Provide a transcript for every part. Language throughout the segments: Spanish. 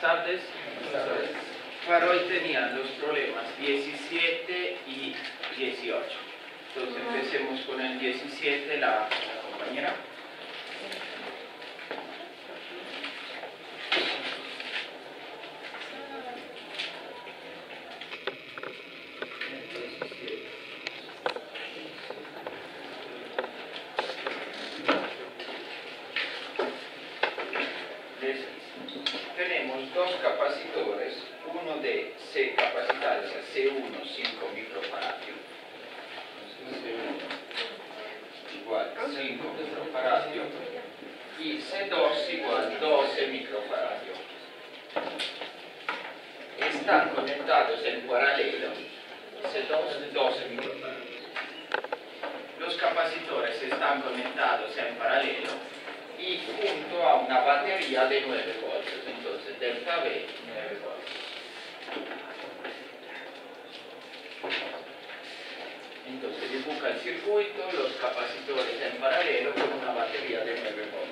Buenas tardes. Para hoy tenían los problemas 17 y 18. Entonces empecemos con el 17, la compañera. Tenemos dos capacitores, uno de C capacitancia C1 5 microfaradios, C1 igual 5 microfaradios y C2 igual 12 microfaradios. Están conectados en paralelo, C2 12 microfaradios. Los capacitores están conectados en paralelo y junto a una batería de 9 voltios, entonces delta V 9 voltios. Entonces dibuja el circuito, los capacitores en paralelo con una batería de 9 voltios.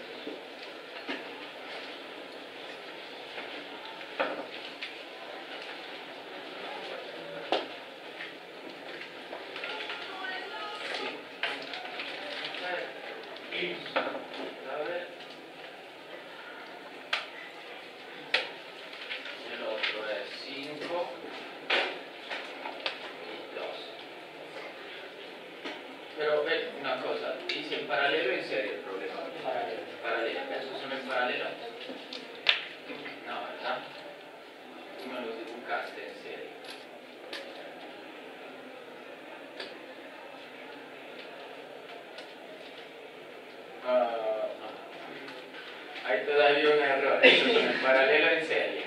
Pero ven una cosa, dice en paralelo en serie el problema. Paralelo. ¿Esos son en paralelo? No, ¿verdad? Tú me los dibujaste en serie. Hay todavía un error. Esos son en paralelo en serie.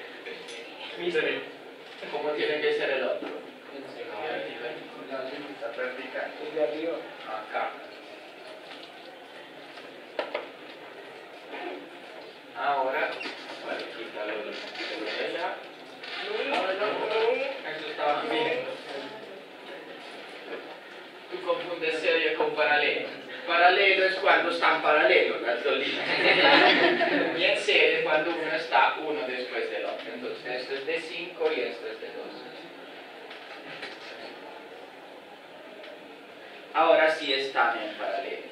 ¿Cómo tiene que ser el otro? Está vertical. Acá. Ahora, vale, quítalo de allá. Eso estaba bien. Tú confundes serie con paralelo. Paralelo es cuando están paralelos las dos líneas. Y en serie es cuando uno está uno después del otro. Entonces esto es de 5 y esto es de 2. Ahora sí están en paralelo.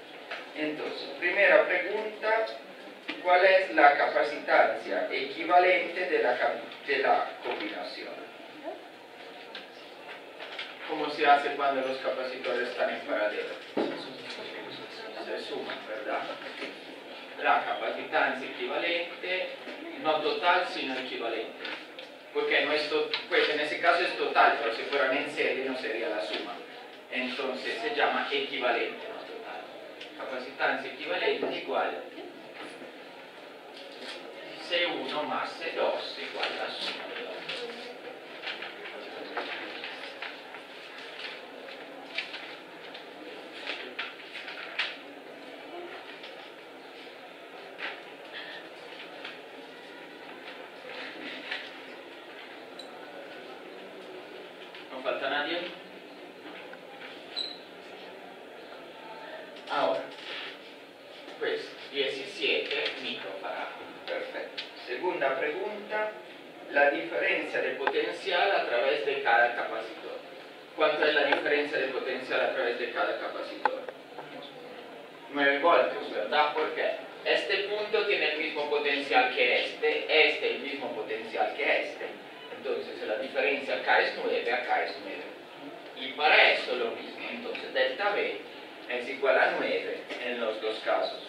Entonces, primera pregunta, ¿cuál es la capacitancia equivalente de la combinación? ¿Cómo se hace cuando los capacitores están en paralelo? Se suman, ¿verdad? La capacitancia equivalente, no total, sino equivalente. Porque no es pues en ese caso es total, pero si fueran en serie no sería la suma. Entonces se llama equivalente, no total. Capacitancia equivalente igual C1 más C2 igual la suma de los dos. ¿No falta nadie? Ahora, pues 17 microfaradios. Perfecto. Segunda pregunta, la diferencia de potencial a través de cada capacitor. ¿Cuánto es la diferencia de potencial a través de cada capacitor? 9 voltios, ¿verdad? Porque este punto tiene el mismo potencial que este el mismo potencial que este. Entonces la diferencia acá es 9, acá es 9. Y para esto lo mismo. Entonces delta V es igual a 9 en los dos casos.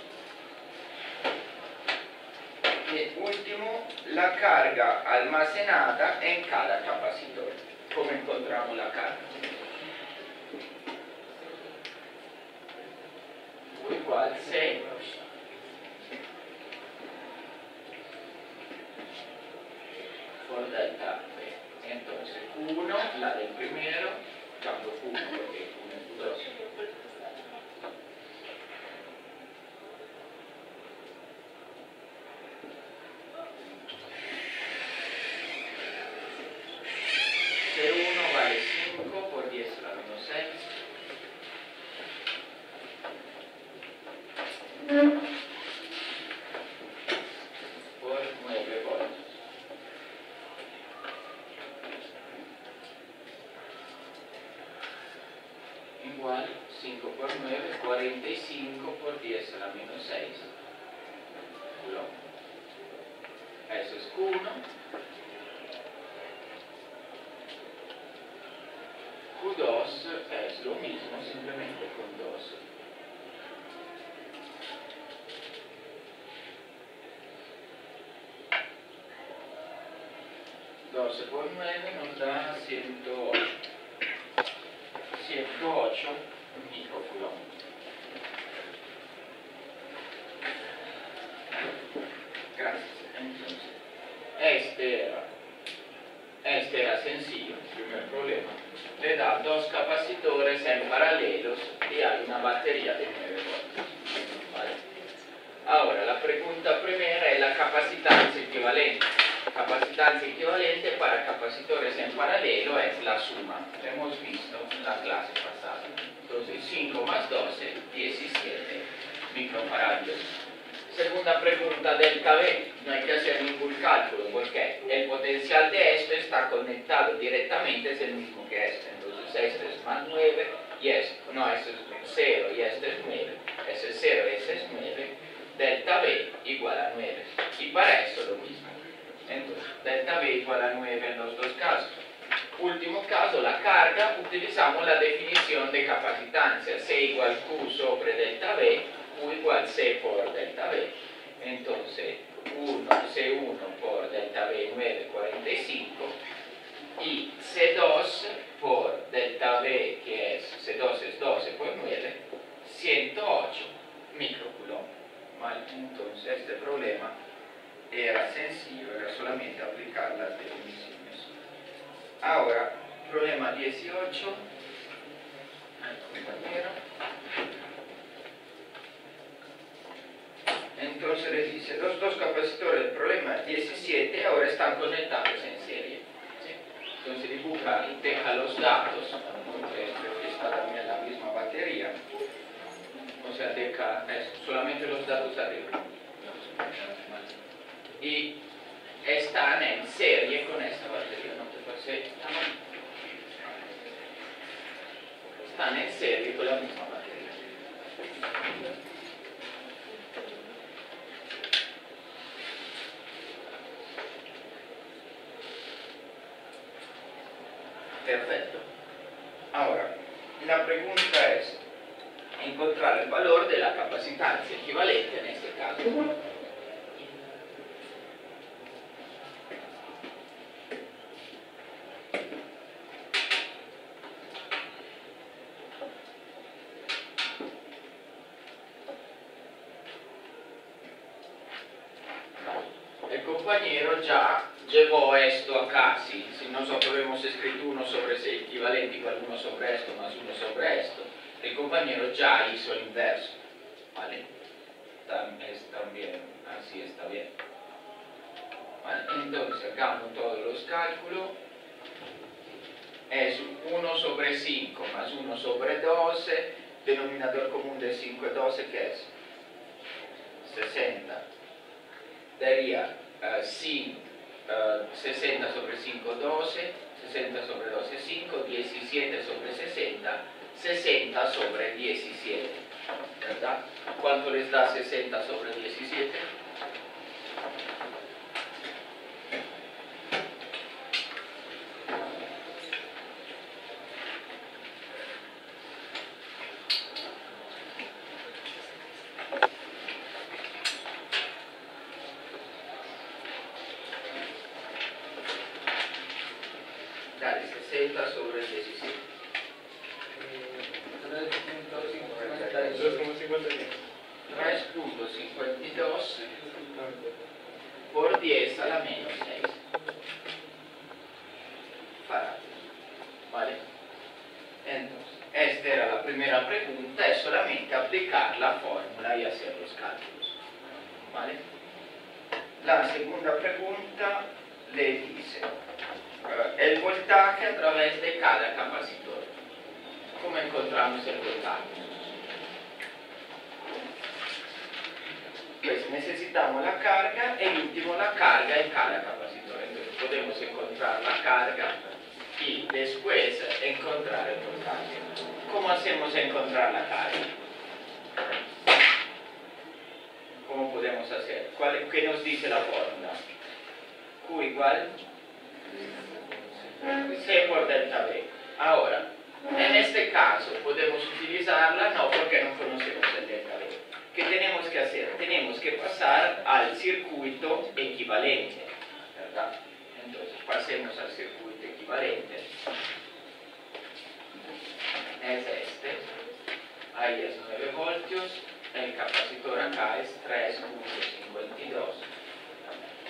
Y último, la carga almacenada en cada capacitor. ¿Cómo encontramos la carga? Igual C por delta V. Entonces Q1, la del primero, cambio Q1 porque Q1 es 2. C1 vale 5 por 10 a la menos 6. Por 9 voltios. igual 5 por 9, 45 por 10 a la menos 6 coulomb. Eso es Q1. Q2 es lo mismo, simplemente con 2. Por 9 nos da 108 microcoulomb. Gracias. Entonces, este era sencillo, el primer problema. Le da dos capacitores en paralelos y hay una batería de 9 voltios. ¿Vale? Ahora, la pregunta primera es la capacitancia equivalente. Capacitancia equivalente para capacitores en paralelo es la suma. Lo hemos visto en la clase pasada. Entonces 5 más 12, 17 microfarados. Segunda pregunta, delta V. No hay que hacer ningún cálculo porque el potencial de esto está conectado directamente, es el mismo que este. Entonces este es más 9 y esto. No, este es 0 y este es 9. Ese es 0 y ese es 9. Delta V igual a 9. Y para esto lo mismo. Entonces, delta V igual a 9 en los dos casos. Último caso, la carga, utilizamos la definición de capacitancia, C igual Q sobre delta V, Q igual C por delta V. Entonces, C1 por delta V 9, 45, y C2 por delta V, que es C2 es 12 por 9, 108 microcoulomb. ¿Vale? Entonces, este problema era sencillo, era solamente aplicar las definiciones. Ahora, problema 18. Compañero. Entonces les dice, los dos capacitores del problema 17 ahora están conectados en serie. ¿Sí? Entonces dibuja y deja los datos, creo que está también la misma batería. O sea, deja solamente los datos arriba. Y están en serie con esta batería, ¿no? Entonces, están en serie con la misma batería. Perfecto. Ahora, la pregunta es encontrar el valor de la capacitancia equivalente en este caso. El compañero ya llevó esto acá, ¿sí? Si nosotros hemos escrito 1 sobre 6 equivalente igual 1 sobre esto más 1 sobre esto, el compañero ya hizo el inverso, ¿vale? También, así está bien. ¿Vale? Entonces hagamos todos los cálculos. Es 1 sobre 5 más 1 sobre 12, denominador común de 5 y 12, ¿qué es? 60. Daría 60 sobre 5, 12, 60 sobre 12, 5, 17 sobre 60, 60 sobre 17, ¿verdad? ¿Cuánto les da 60 sobre 17? Dale, 60 sobre 17. 3.52 por 10 a la menos 6 farados. ¿Vale? Entonces, esta era la primera pregunta, es solamente aplicar la fórmula y hacer los cálculos. ¿Vale? La segunda pregunta le dice el voltaje a través de cada capacitor. ¿Cómo encontramos el voltaje? Pues necesitamos la carga y último la carga en cada capacitor. Entonces podemos encontrar la carga y después encontrar el voltaje. ¿Cómo hacemos encontrar la carga? ¿Cómo podemos hacer? ¿Qué nos dice la fórmula? Q igual C por delta V. Ahora, en este caso, ¿podemos utilizarla? No, porque no conocemos el delta V. ¿Qué tenemos que hacer? Tenemos que pasar al circuito equivalente, ¿verdad? Entonces, pasemos al circuito equivalente. Es este. Ahí es 9 voltios. El capacitor acá es 3.52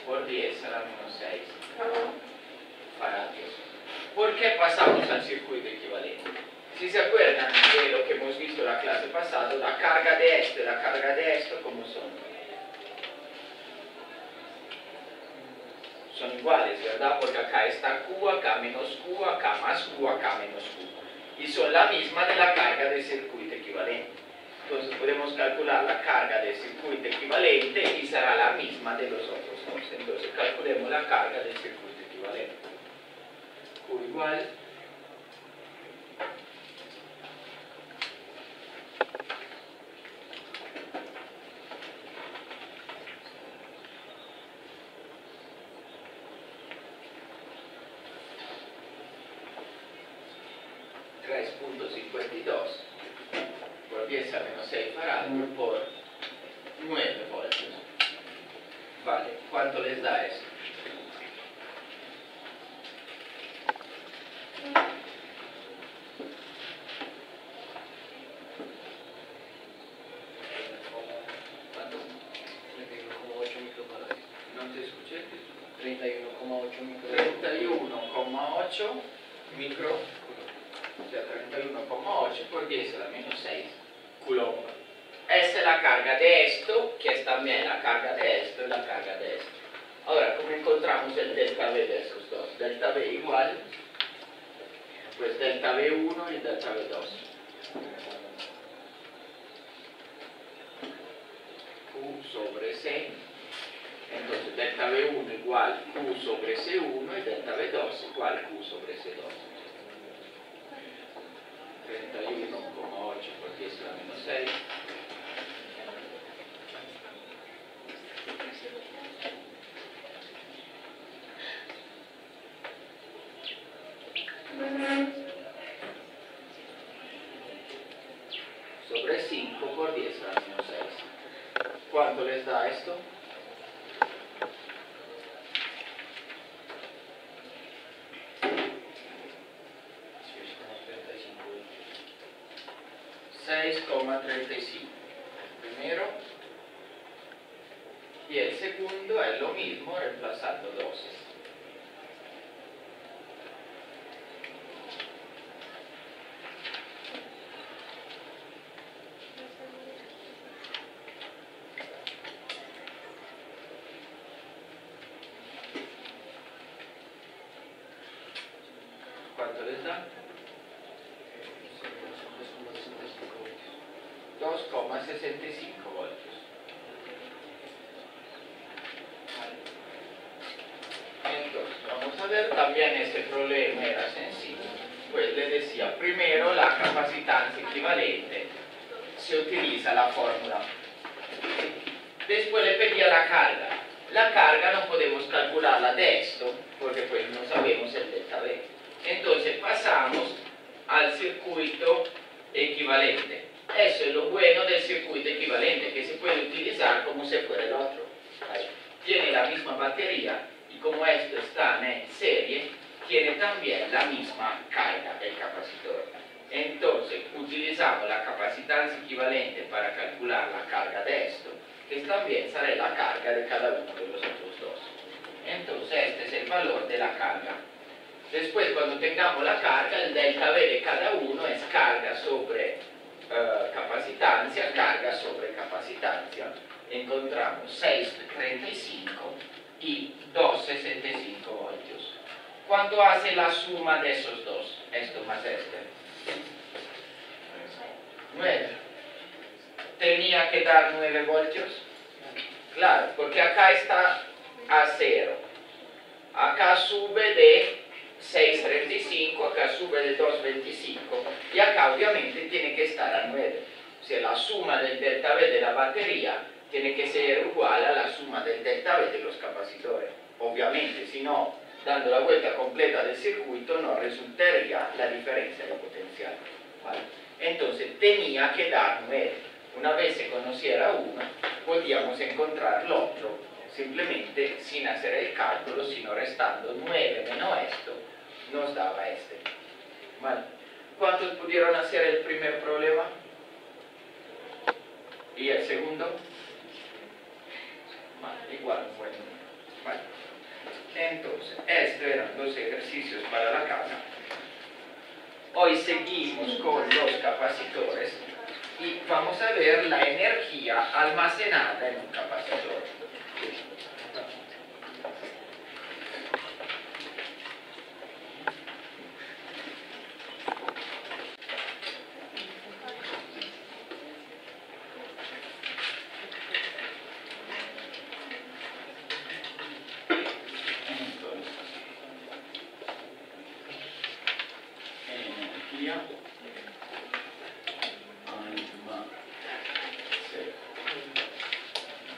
por 10 a la menos 6 faradios. ¿Por qué pasamos al circuito equivalente? Si se acuerdan de lo que hemos visto en la clase pasada, la carga de esto y la carga de esto, ¿cómo son? Son iguales, ¿verdad? Porque acá está Q, acá menos Q, acá más Q, acá menos Q. Y son la misma de la carga del circuito equivalente. Entonces podemos calcular la carga del circuito equivalente y será la misma de los otros dos. Entonces calculemos la carga del circuito equivalente. Q igual 3.52 por 10 a menos 6 faradios por 9 voltios. Vale, ¿cuánto les da eso? ¿Cuánto? 31,8 microfarads. No te escuché. 31,8 microfarads. 31,8 micro, o sea, 31,8 por 10 a la menos 6 coulomb. Esta es la carga de esto, que es también la carga de esto y la carga de esto. Ahora, ¿cómo encontramos el delta V de estos dos? Delta V igual, pues delta V1 y delta V2. Q sobre C. Entonces, delta V1 igual Q sobre C1 y delta V2 igual Q sobre C2. 31,8 por 10 a la menos 6. Sobre 5 por 10 a la menos 6. ¿Cuánto les da esto? el primero, y el segundo es lo mismo reemplazando 12. ¿Cuánto les da? 2,65 voltios. Entonces, vamos a ver, también este problema era sencillo. Pues le decía, primero la capacitancia equivalente, se utiliza la fórmula. Después le pedía la carga. La carga no podemos calcularla de esto, porque pues no sabemos el delta V. Entonces pasamos al circuito equivalente. Eso es lo bueno del circuito equivalente, que se puede utilizar como si fuera el otro. Ahí. Tiene la misma batería y como esto está en serie, tiene también la misma carga del capacitor. Entonces utilizamos la capacitancia equivalente para calcular la carga de esto, que también será la carga de cada uno de los otros dos. Entonces este es el valor de la carga. Después, cuando tengamos la carga, el delta V de cada uno es carga sobre capacitancia, carga sobre capacitancia. Encontramos 6,35 y 2,65 voltios. ¿Cuánto hace la suma de esos dos? Esto más este. 9. ¿Tenía que dar 9 voltios? Claro, porque acá está a 0. Acá sube de 6.35, acá sube de 2.25 y acá obviamente tiene que estar a 9. O sea, la suma del delta V de la batería tiene que ser igual a la suma del delta V de los capacitores. Obviamente, si no, dando la vuelta completa del circuito no resultaría la diferencia de potencial. ¿Vale? Entonces tenía que dar 9. Una vez se conociera uno, podíamos encontrar el otro, simplemente sin hacer el cálculo, sino restando 9 menos esto, nos daba este. ¿Vale? ¿Cuántos pudieron hacer el primer problema? ¿Y el segundo? Vale, igual, bueno. Vale. Entonces, estos eran los ejercicios para la casa. Hoy seguimos con los capacitores y vamos a ver la energía almacenada en un capacitor.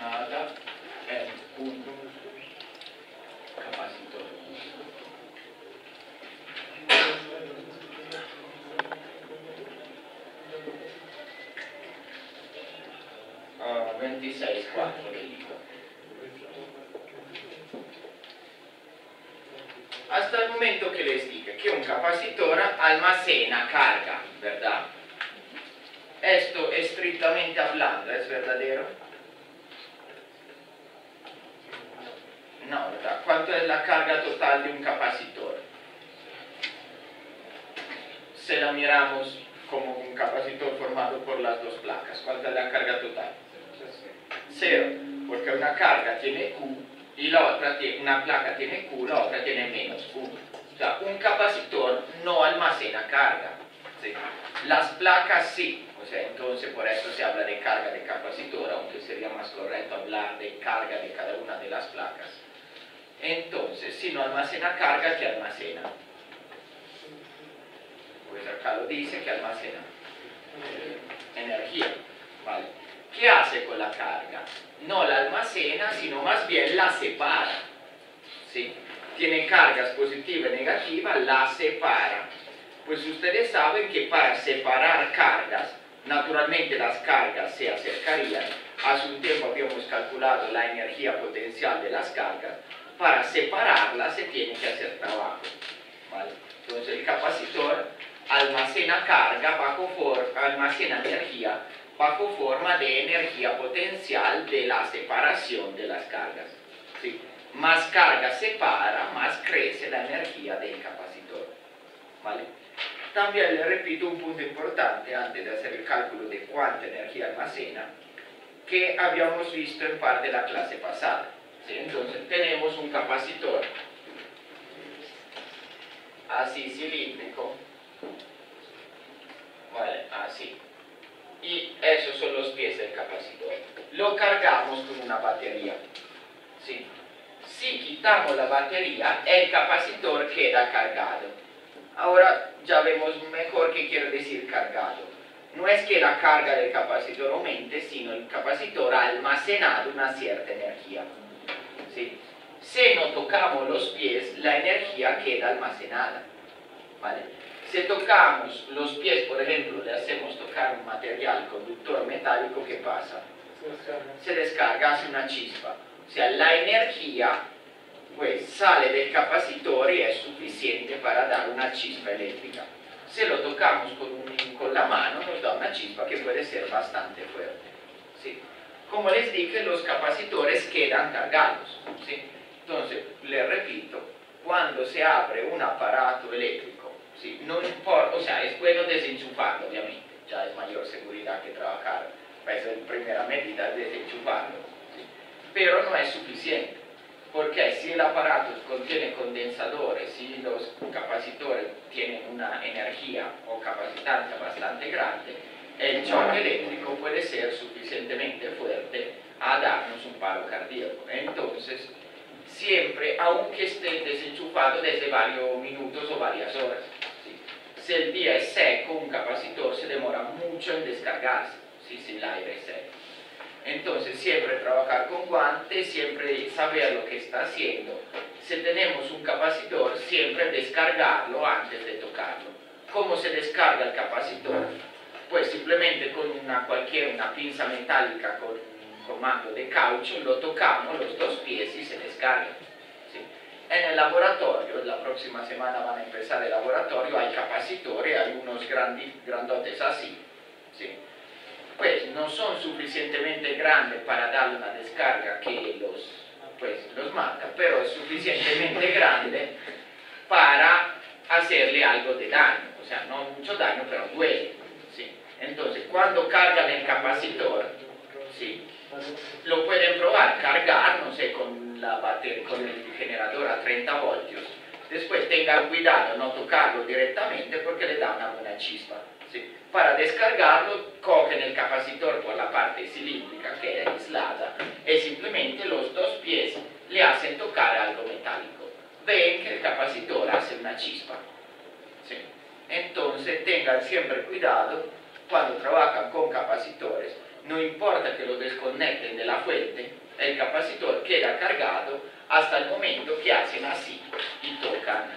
Nada en un capacitor. Ah, 26,4 le digo. Hasta el momento que les dije que un capacitor almacena carga, ¿verdad? Esto estrictamente hablando, ¿es verdadero? No, ¿verdad? ¿Cuánto es la carga total de un capacitor? Se la miramos como un capacitor formado por las dos placas. ¿Cuánta es la carga total? 0, porque una carga tiene Q y la otra una placa tiene Q, la otra tiene menos Q. O sea, un capacitor no almacena carga. ¿Sí? Las placas sí, o sea, entonces por eso se habla de carga de capacitor, aunque sería más correcto hablar de carga de cada una de las placas. Entonces, si no almacena carga, ¿qué almacena? Pues acá lo dice que almacena energía. ¿Vale? ¿Qué hace con la carga? No la almacena, sino más bien la separa. ¿Sí? Tiene cargas positiva y negativa, la separa. Pues ustedes saben que para separar cargas, naturalmente las cargas se acercarían. Hace un tiempo habíamos calculado la energía potencial de las cargas. Para separarlas se tiene que hacer trabajo. ¿Vale? Entonces el capacitor almacena carga almacena energía bajo forma de energía potencial de la separación de las cargas. ¿Sí? Más carga separa, más crece la energía del capacitor. ¿Vale? También le repito un punto importante antes de hacer el cálculo de cuánta energía almacena, que habíamos visto en parte de la clase pasada. ¿Sí? Entonces tenemos un capacitor así cilíndrico, ¿vale? Así. Y esos son los pies del capacitor. Lo cargamos con una batería. ¿Sí? Si quitamos la batería, el capacitor queda cargado. Ahora ya vemos mejor qué quiere decir cargado. No es que la carga del capacitor aumente, sino el capacitor ha almacenado una cierta energía. ¿Sí? Si no tocamos los pies, la energía queda almacenada. ¿Vale? Si tocamos los pies, por ejemplo, le hacemos tocar un material conductor metálico, ¿qué pasa? Se descarga, hace una chispa. O sea, la energía pues sale del capacitor y es suficiente para dar una chispa eléctrica. Si lo tocamos con la mano, nos da una chispa que puede ser bastante fuerte. ¿Sí? Como les dije, los capacitores quedan cargados. ¿Sí? Entonces, les repito, cuando se abre un aparato eléctrico, ¿sí? No importa, o sea, es bueno desenchufarlo, obviamente, ya es mayor seguridad que trabajar, pues en primera medida desenchufarlo, ¿sí? Pero no es suficiente, porque si el aparato contiene condensadores, si los capacitores tienen una energía o capacitancia bastante grande, el choque eléctrico puede ser suficientemente fuerte a darnos un paro cardíaco. Entonces, siempre, aunque esté desenchufado desde varios minutos o varias horas. ¿Sí? Si el día es seco, un capacitor se demora mucho en descargarse, ¿sí? Si el aire es seco. Entonces siempre trabajar con guantes, siempre saber lo que está haciendo. Si tenemos un capacitor, siempre descargarlo antes de tocarlo. ¿Cómo se descarga el capacitor? Pues simplemente con una pinza metálica con mando de caucho, lo tocamos los dos pies y se descarga. ¿Sí? En el laboratorio, la próxima semana van a empezar el laboratorio, hay capacitores, hay unos grandotes así. ¿Sí? Pues no son suficientemente grandes para darle una descarga que los mata, pero es suficientemente grande para hacerle algo de daño, o sea, no mucho daño, pero duele. ¿Sí? Entonces, cuando cargan el capacitor, ¿sí? Lo pueden probar, cargar, no sé, con el generador a 30 voltios. Después tengan cuidado, no tocarlo directamente porque le da una buena chispa. ¿Sí? Para descargarlo, cogen el capacitor por la parte cilíndrica que es aislada y simplemente los dos pies le hacen tocar algo metálico. Ven que el capacitor hace una chispa. ¿Sí? Entonces tengan siempre cuidado cuando trabajan con capacitores. No importa que lo desconecten de la fuente, el capacitor queda cargado hasta el momento que hacen así y tocan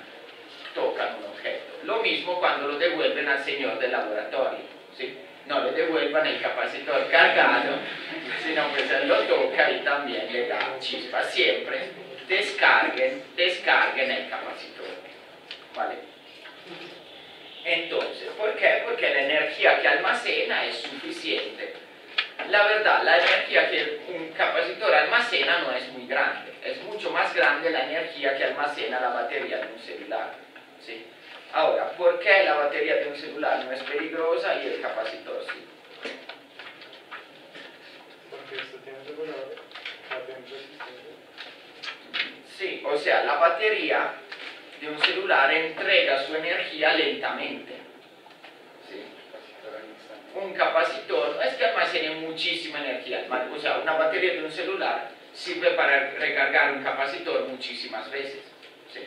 un objeto. Lo mismo cuando lo devuelven al señor del laboratorio, ¿sí? No le devuelvan el capacitor cargado, sino que se lo toca y también le da chispa. Siempre descarguen el capacitor, ¿vale? Entonces, ¿por qué? Porque la energía que almacena es suficiente. La verdad, la energía que un capacitor almacena no es muy grande, es mucho más grande la energía que almacena la batería de un celular. ¿Sí? Ahora, ¿por qué la batería de un celular no es peligrosa y el capacitor sí? Porque esto tiene regulador, tiene resistencia. Sí, o sea, la batería de un celular entrega su energía lentamente. ¿Sí? Un capacitor es que almacene muchísima energía, o sea, una batería de un celular sirve para recargar un capacitor muchísimas veces. ¿Sí?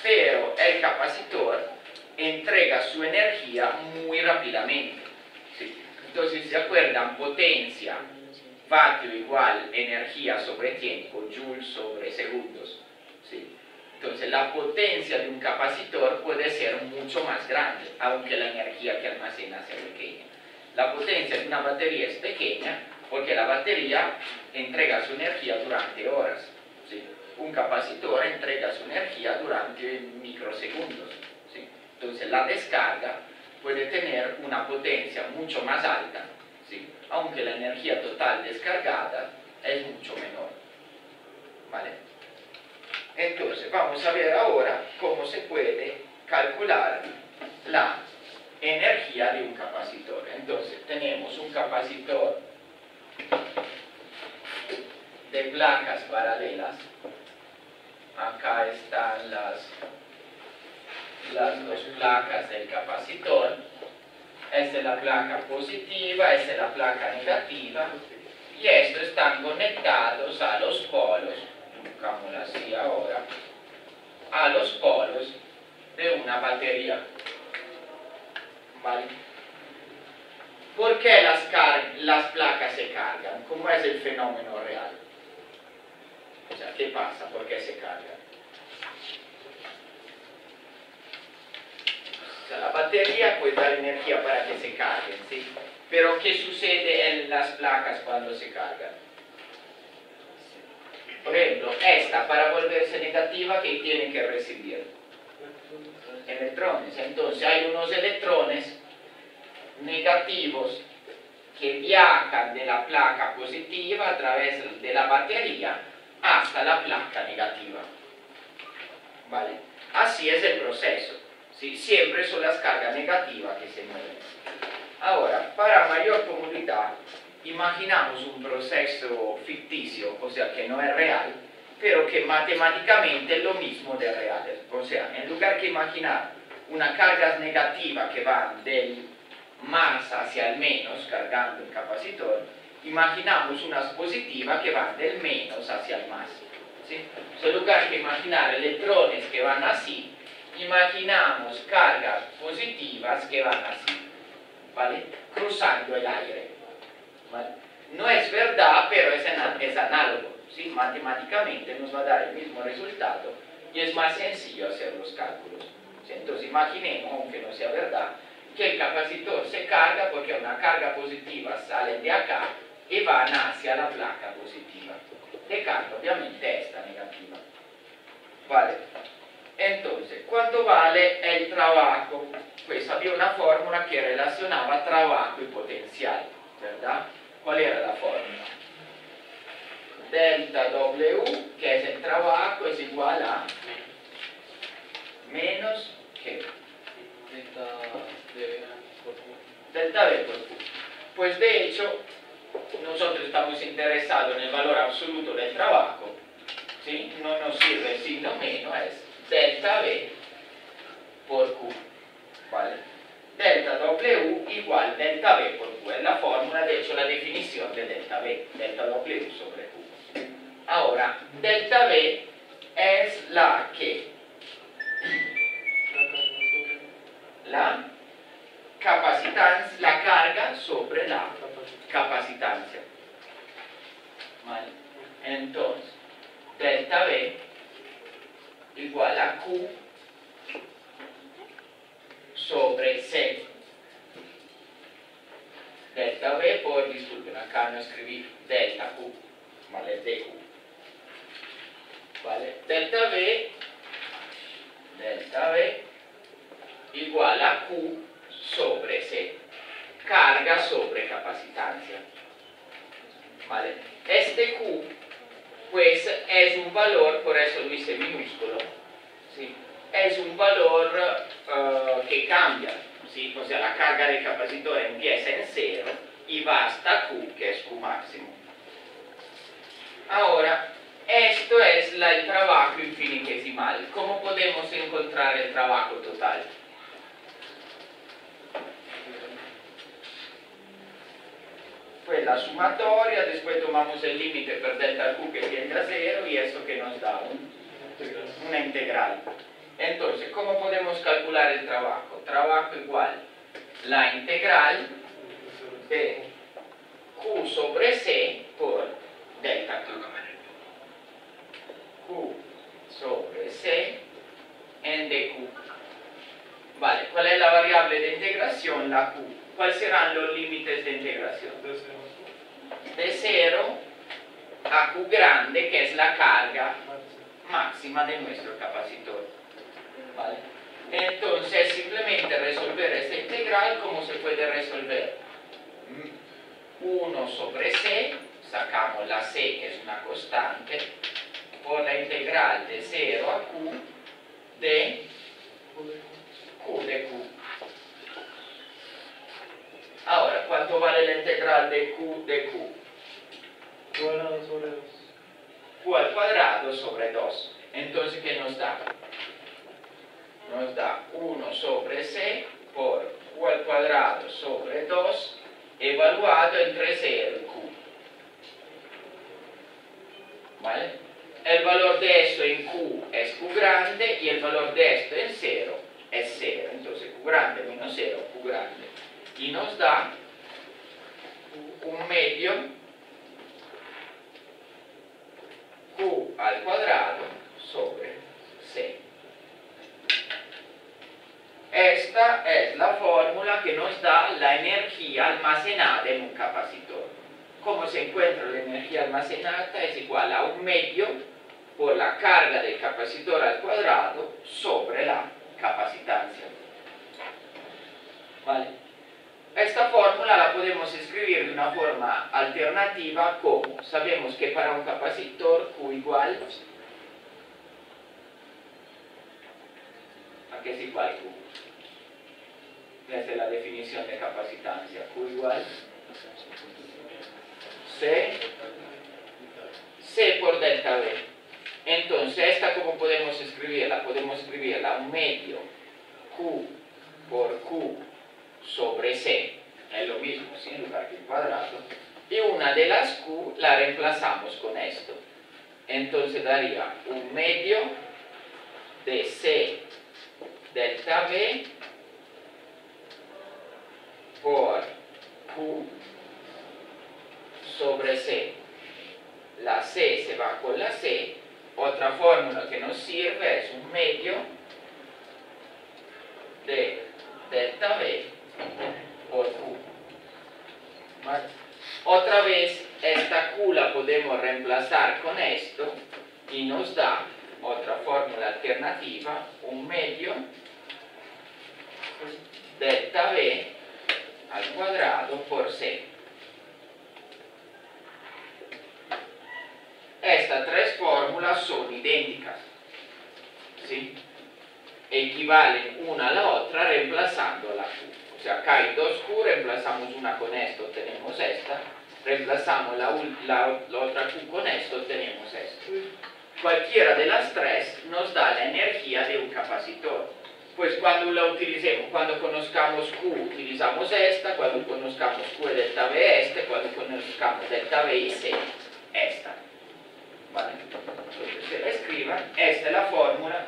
Pero el capacitor entrega su energía muy rápidamente. ¿Sí? Entonces, si se acuerdan, potencia, vatio igual energía sobre tiempo, joules sobre segundos. ¿Sí? Entonces, la potencia de un capacitor puede ser mucho más grande, aunque la energía que almacena sea pequeña. La potencia de una batería es pequeña porque la batería entrega su energía durante horas. ¿Sí? Un capacitor entrega su energía durante microsegundos. ¿Sí? Entonces la descarga puede tener una potencia mucho más alta, ¿sí? Aunque la energía total descargada es mucho menor. ¿Vale? Entonces vamos a ver ahora cómo se puede calcular la energía de un capacitor. Entonces tenemos un capacitor de placas paralelas. Acá están las dos placas del capacitor. Esta es la placa positiva, esta es la placa negativa. Y estos están conectados a los polos, pongámoslo así ahora, a los polos de una batería. ¿Vale? ¿Por qué las placas se cargan? ¿Cómo es el fenómeno real? O sea, ¿qué pasa? ¿Por qué se cargan? O sea, la batería puede dar energía para que se carguen, ¿sí? Pero ¿qué sucede en las placas cuando se cargan? Por ejemplo, esta para volverse negativa, ¿qué tiene que recibir? Electrones. Entonces hay unos electrones negativos que viajan de la placa positiva a través de la batería hasta la placa negativa. ¿Vale? Así es el proceso. ¿Sí? Siempre son las cargas negativas que se mueven. Ahora, para mayor comodidad, imaginamos un proceso ficticio, o sea, que no es real, pero que matemáticamente es lo mismo de real. O sea, en lugar de imaginar una carga negativa que va del más hacia el menos, cargando el capacitor, imaginamos unas positivas que van del menos hacia el más. ¿sí? En lugar de imaginar electrones que van así, imaginamos cargas positivas que van así, ¿vale? Cruzando el aire, ¿vale? No es verdad, pero es análogo, ¿sí? Matemáticamente nos va a dar el mismo resultado y es más sencillo hacer los cálculos, ¿sí? Entonces imaginemos, aunque no sea verdad, que el capacitor se carga porque una carga positiva sale de acá y van hacia la placa positiva. De carga, obviamente, esta negativa. ¿Vale? Entonces, ¿cuánto vale el trabajo? Pues había una fórmula que relacionaba trabajo y potencial, ¿verdad? ¿Cuál era la fórmula? Delta W, que es el trabajo, es igual a menos que delta V por Q. Pues de hecho, nosotros estamos interesados en el valor absoluto del trabajo, ¿sí? No nos sirve el signo menos, es delta V por Q, ¿vale? Delta W igual delta V por Q, es la fórmula, de hecho la definición de delta V, delta W sobre Q. Ahora, delta V es la que la capacitancia, la carga sobre la capacitancia, ¿vale? Entonces, delta V igual a Q sobre C. Delta V por, disculpen, acá no escribí delta Q, ¿vale? DQ, ¿vale? Delta V igual a Q sobre C, carga sobre capacitancia, ¿vale? Este Q pues es un valor, por eso lo hice minúsculo, ¿sí? Es un valor que cambia, ¿sí? O sea, la carga del capacitor empieza en 0 y va hasta Q, que es Q máximo. Ahora, esto es el trabajo infinitesimal. ¿Cómo podemos encontrar el trabajo total? Pues la sumatoria, después tomamos el límite per delta Q que tiende a 0 y eso que nos da una integral. Entonces, ¿cómo podemos calcular el trabajo? Trabajo igual la integral de Q sobre C por delta Q. Q sobre C en dQ. Vale, ¿cuál es la variable de integración? La Q. ¿Cuáles serán los límites de integración? De 0 a Q grande, que es la carga máxima de nuestro capacitor. ¿Vale? Entonces, simplemente resolver esta integral, ¿cómo se puede resolver? 1 sobre C, sacamos la C, que es una constante, por la integral de 0 a Q de Q de Q. Ahora, ¿cuánto vale la integral de Q de Q? Q al cuadrado sobre 2. Q al cuadrado sobre 2. Entonces, ¿qué nos da? Nos da 1 sobre C por Q al cuadrado sobre 2 evaluado entre 0 y Q. ¿Vale? El valor de esto en Q es Q grande y el valor de esto en 0 es 0. Entonces, Q grande menos 0, Q grande. Y nos da un medio Q al cuadrado sobre C. Esta es la fórmula que nos da la energía almacenada en un capacitor. ¿Cómo se encuentra la energía almacenada? Es igual a un medio por la carga del capacitor al cuadrado sobre la capacitancia. ¿Vale? Esta fórmula la podemos escribir de una forma alternativa como, sabemos que para un capacitor Q igual, ¿a qué es igual Q? Esa es la definición de capacitancia. Q igual C por delta V. Entonces, ¿esta cómo podemos escribirla? Podemos escribirla un medio Q por Q sobre C, es lo mismo, sin lugar que el cuadrado, y una de las Q la reemplazamos con esto, entonces daría un medio de C delta V por Q sobre C. La C se va con la C. Otra fórmula que nos sirve es un medio de delta V por Q. ¿Vale? Otra vez esta Q la podemos reemplazar con esto y nos da otra fórmula alternativa, un medio delta V al cuadrado por C. Estas tres fórmulas son idénticas, ¿sí? Equivalen una a la otra reemplazando la Q. O sea, acá hay dos Q, reemplazamos una con esto, tenemos esta. Reemplazamos la otra Q con esto, tenemos esto. Cualquiera de las tres nos da la energía de un capacitor. Pues cuando la utilicemos, cuando conozcamos Q, utilizamos esta, cuando conozcamos Q delta V, esta, cuando conozcamos delta V y C, esta. ¿Vale? Entonces se la escriban, esta es la fórmula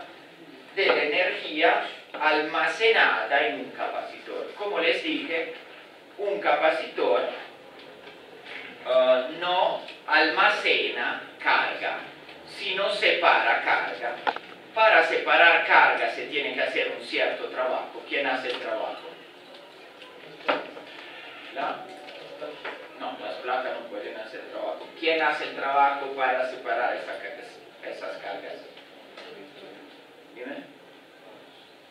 de la energía almacenada en un capacitor. Como les dije, un capacitor no almacena carga, sino separa carga. Para separar carga se tiene que hacer un cierto trabajo. ¿Quién hace el trabajo? No, las placas no pueden hacer trabajo. ¿Quién hace el trabajo para separar esas cargas? ¿Dime?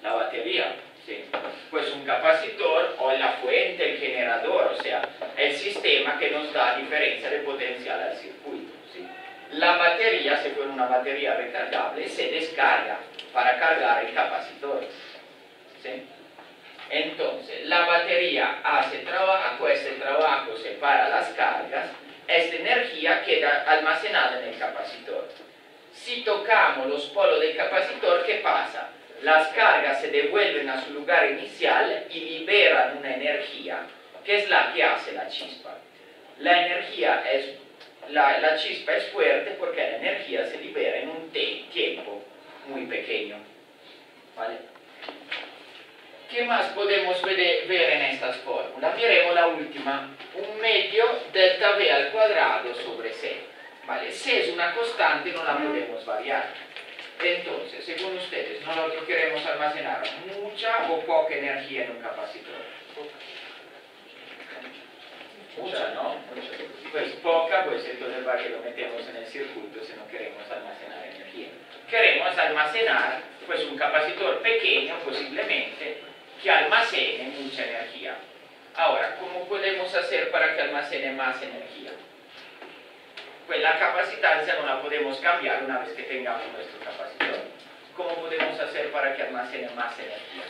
La batería, sí. Pues un capacitor o la fuente, el generador, o sea, el sistema que nos da diferencia de potencial al circuito, ¿sí? La batería, se fuera una batería recargable, se descarga para cargar el capacitor, ¿sí? Entonces, la batería hace trabajo, este trabajo separa las cargas, esta energía queda almacenada en el capacitor. Si tocamos los polos del capacitor, ¿qué pasa? Las cargas se devuelven a su lugar inicial y liberan una energía, que es la que hace la chispa. La energía es, la chispa es fuerte porque la energía se libera en un tiempo muy pequeño. ¿Vale? ¿Qué más podemos ver en estas fórmulas? Veremos la última, un medio delta V al cuadrado sobre C. ¿Vale? C es una constante, no la podemos variar. Entonces, según ustedes, nosotros queremos almacenar mucha o poca energía en un capacitor. Mucha, ¿no? Pues poca, pues entonces va que lo metemos en el circuito si no queremos almacenar energía. Queremos almacenar, pues un capacitor pequeño, posiblemente, que almacene mucha energía. Ahora, ¿cómo podemos hacer para que almacene más energía? Pues la capacitancia no la podemos cambiar una vez que tengamos nuestro capacitor. ¿Cómo podemos hacer para que almacene más energía?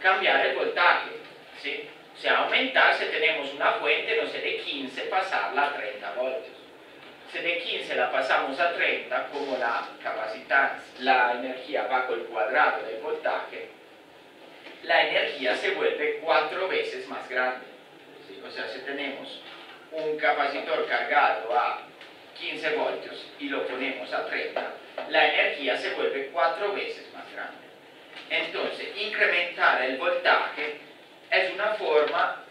Cambiar el voltaje, ¿sí? O sea, aumentar si tenemos una fuente, no sé, de 15, pasarla a 30 voltios. Si de 15 la pasamos a 30, como la capacitancia, la energía va con el cuadrado del voltaje, la energía se vuelve 4 veces más grande, ¿sí? O sea, si tenemos un capacitor cargado a 15 voltios y lo ponemos a 30, la energía se vuelve 4 veces más grande. Entonces, incrementar el voltaje es una forma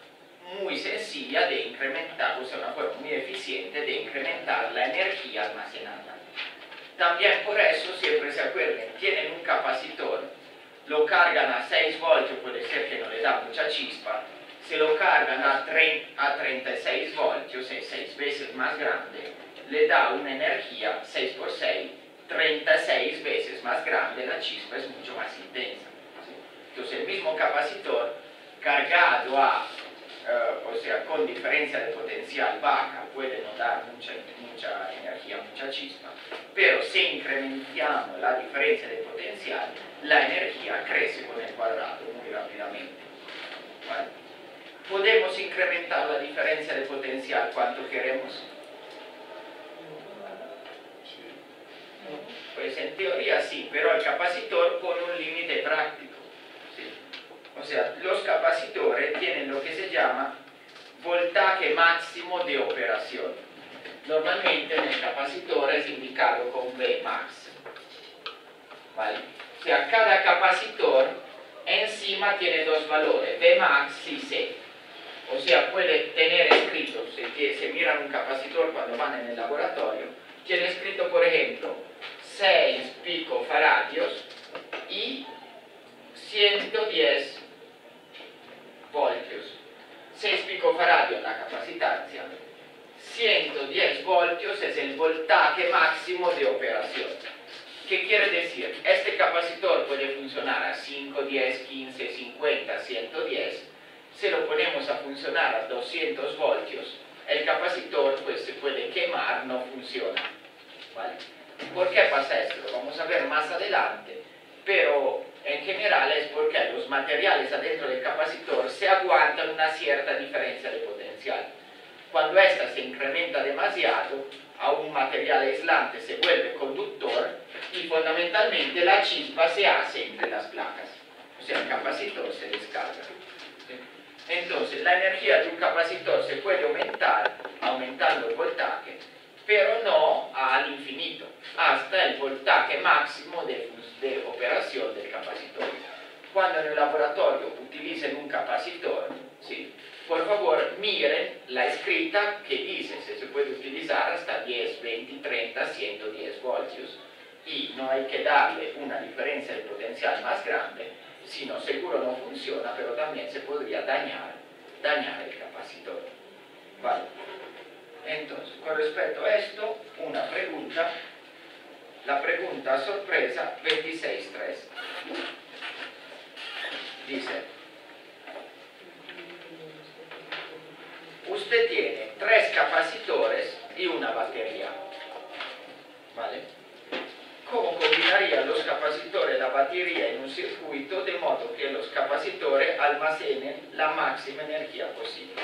muy sencilla de incrementar, o sea, una forma muy eficiente de incrementar la energía almacenada. También por eso, siempre se acuerden, tienen un capacitor, lo cargan a 6 voltios, puede ser que no le da mucha chispa. Se lo cargan a 36 voltios, es 6 veces más grande, le da una energía 6 por 6, 36 veces más grande, la chispa es mucho más intensa. ¿Sí? Entonces el mismo capacitor cargado o sea, con diferencia de potencial baja, puede no dar mucha energía, mucha chispa, pero si incrementamos la diferencia de potencial, la energía crece con el cuadrado muy rápidamente. ¿Vale? ¿Podemos incrementar la diferencia de potencial cuanto queremos? Pues en teoría sí, pero el capacitor pone un límite práctico. ¿Sí? O sea, los capacitores tienen lo que se llama voltaje máximo de operación. normalmente en el capacitor es indicado con V max. ¿Vale? O sea, cada capacitor encima tiene dos valores, V max y C. O sea, puede tener escrito, si se miran un capacitor cuando van en el laboratorio, tiene escrito, por ejemplo, 6 picofaradios y 110 voltios. 6 picofaradios la capacitancia, 110 voltios es el voltaje máximo de operación. ¿Qué quiere decir? Este capacitor puede funcionar a 5, 10, 15, 50, 110. Si lo ponemos a funcionar a 200 voltios, el capacitor pues se puede quemar, no funciona. ¿Vale? ¿Por qué pasa esto? Lo vamos a ver más adelante, pero en general es porque los materiales adentro del capacitor se aguantan una cierta diferencia de potencial. Cuando ésta se incrementa demasiado, a un material aislante se vuelve conductor y fundamentalmente la chispa se hace entre las placas. O sea, el capacitor se descarga. Entonces, la energía de un capacitor se puede aumentar, aumentando el voltaje, pero no al infinito, hasta el voltaje máximo de operación del capacitor. Cuando en el laboratorio utilicen un capacitor, ¿sí?, por favor miren la escrita que dice que se puede utilizar hasta 10, 20, 30, 110 voltios y no hay que darle una diferencia de potencial más grande, si no seguro no funciona, pero también se podría dañar el capacitor. Vale. Entonces, con respecto a esto, una pregunta, la pregunta sorpresa 26.3 dice: usted tiene 3 capacitores y una batería, ¿vale? ¿Cómo combinaría los capacitores y la batería en un circuito de modo que los capacitores almacenen la máxima energía posible?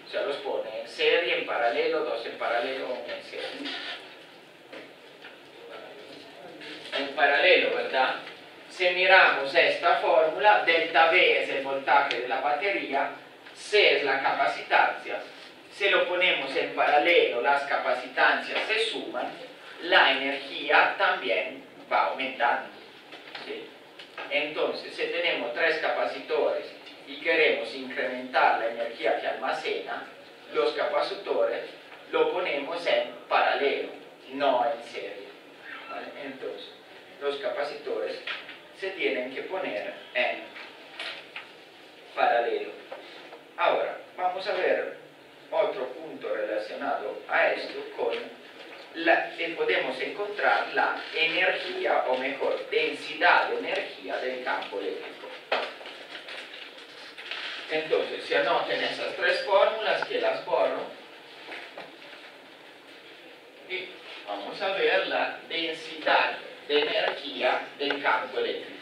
O sea, los pone en serie, en paralelo, 2 en paralelo, 1 en serie. En paralelo, ¿verdad? Si miramos esta fórmula, delta V es el voltaje de la batería, C es la capacitancia. Si lo ponemos en paralelo, las capacitancias se suman, la energía también va aumentando. ¿Sí? Entonces, si tenemos 3 capacitores y queremos incrementar la energía que almacena, los capacitores lo ponemos en paralelo, no en serie. ¿Vale? Entonces, los capacitores se tienen que poner en paralelo. Ahora, vamos a ver otro punto relacionado a esto con podemos encontrar la energía, o mejor, densidad de energía del campo eléctrico. Entonces, se anoten esas 3 fórmulas que las borro y vamos a ver la densidad de energía del campo eléctrico.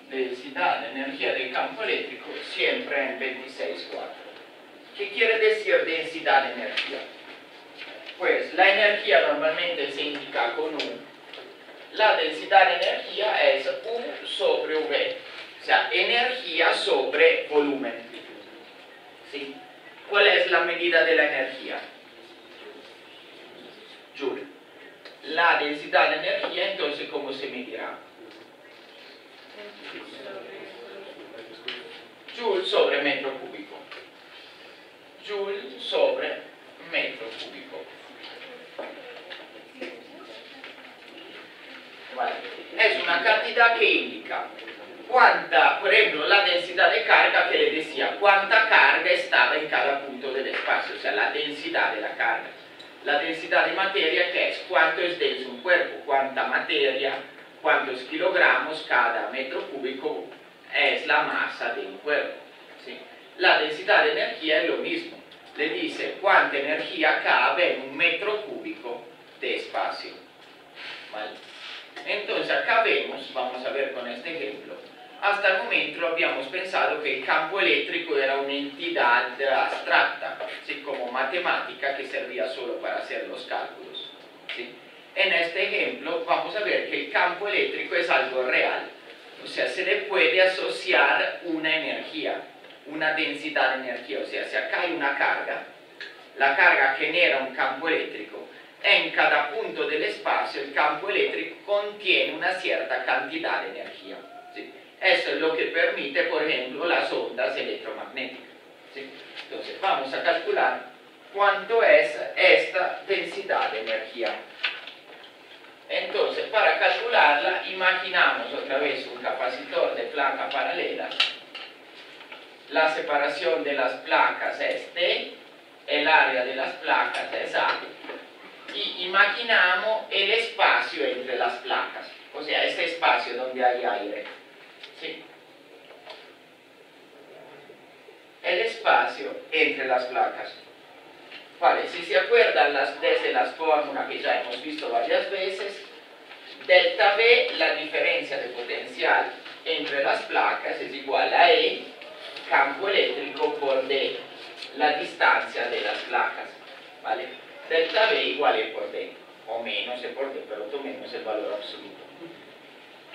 Densidad de energía del campo eléctrico siempre en 26.4. ¿Qué quiere decir densidad de energía? Pues la energía normalmente se indica con U. La densidad de energía es U sobre V, o sea, energía sobre volumen. ¿Sí? ¿Cuál es la medida de la energía? Joule. La densidad de energía, entonces, ¿cómo se medirá? Joule sobre metro cúbico. Joule sobre metro cúbico. Vale. Es una cantidad que indica cuánta, por ejemplo, la densidad de carga que le decía, cuánta carga estaba en cada punto del espacio, o sea, la densidad de la carga. La densidad de materia, que es cuánto es denso un cuerpo, cuánta materia, cuántos kilogramos cada metro cúbico es la masa de un cuerpo. ¿Sí? La densidad de energía es lo mismo. Le dice cuánta energía cabe en un metro cúbico de espacio. ¿Vale? Entonces acá vemos, vamos a ver con este ejemplo, hasta el momento habíamos pensado que el campo eléctrico era una entidad abstracta, ¿sí? Como matemática que servía solo para hacer los cálculos, ¿sí? En este ejemplo vamos a ver que el campo eléctrico es algo real, o sea, se le puede asociar una energía, una densidad de energía, o sea, si acá hay una carga, la carga genera un campo eléctrico. En cada punto del espacio el campo eléctrico contiene una cierta cantidad de energía, ¿sí? Eso es lo que permite, por ejemplo, las ondas electromagnéticas, ¿sí? Entonces vamos a calcular cuánto es esta densidad de energía. Entonces, para calcularla, imaginamos otra vez un capacitor de placa paralela. La separación de las placas es T, el área de las placas es A. Y imaginamos el espacio entre las placas, o sea, este espacio donde hay aire, ¿sí? El espacio entre las placas. Vale, si se acuerdan desde las fórmulas que ya hemos visto varias veces, delta V, la diferencia de potencial entre las placas, es igual a E, campo eléctrico por D, la distancia de las placas, ¿vale? Delta V igual E por D, o menos E por D, pero tú menos el valor absoluto.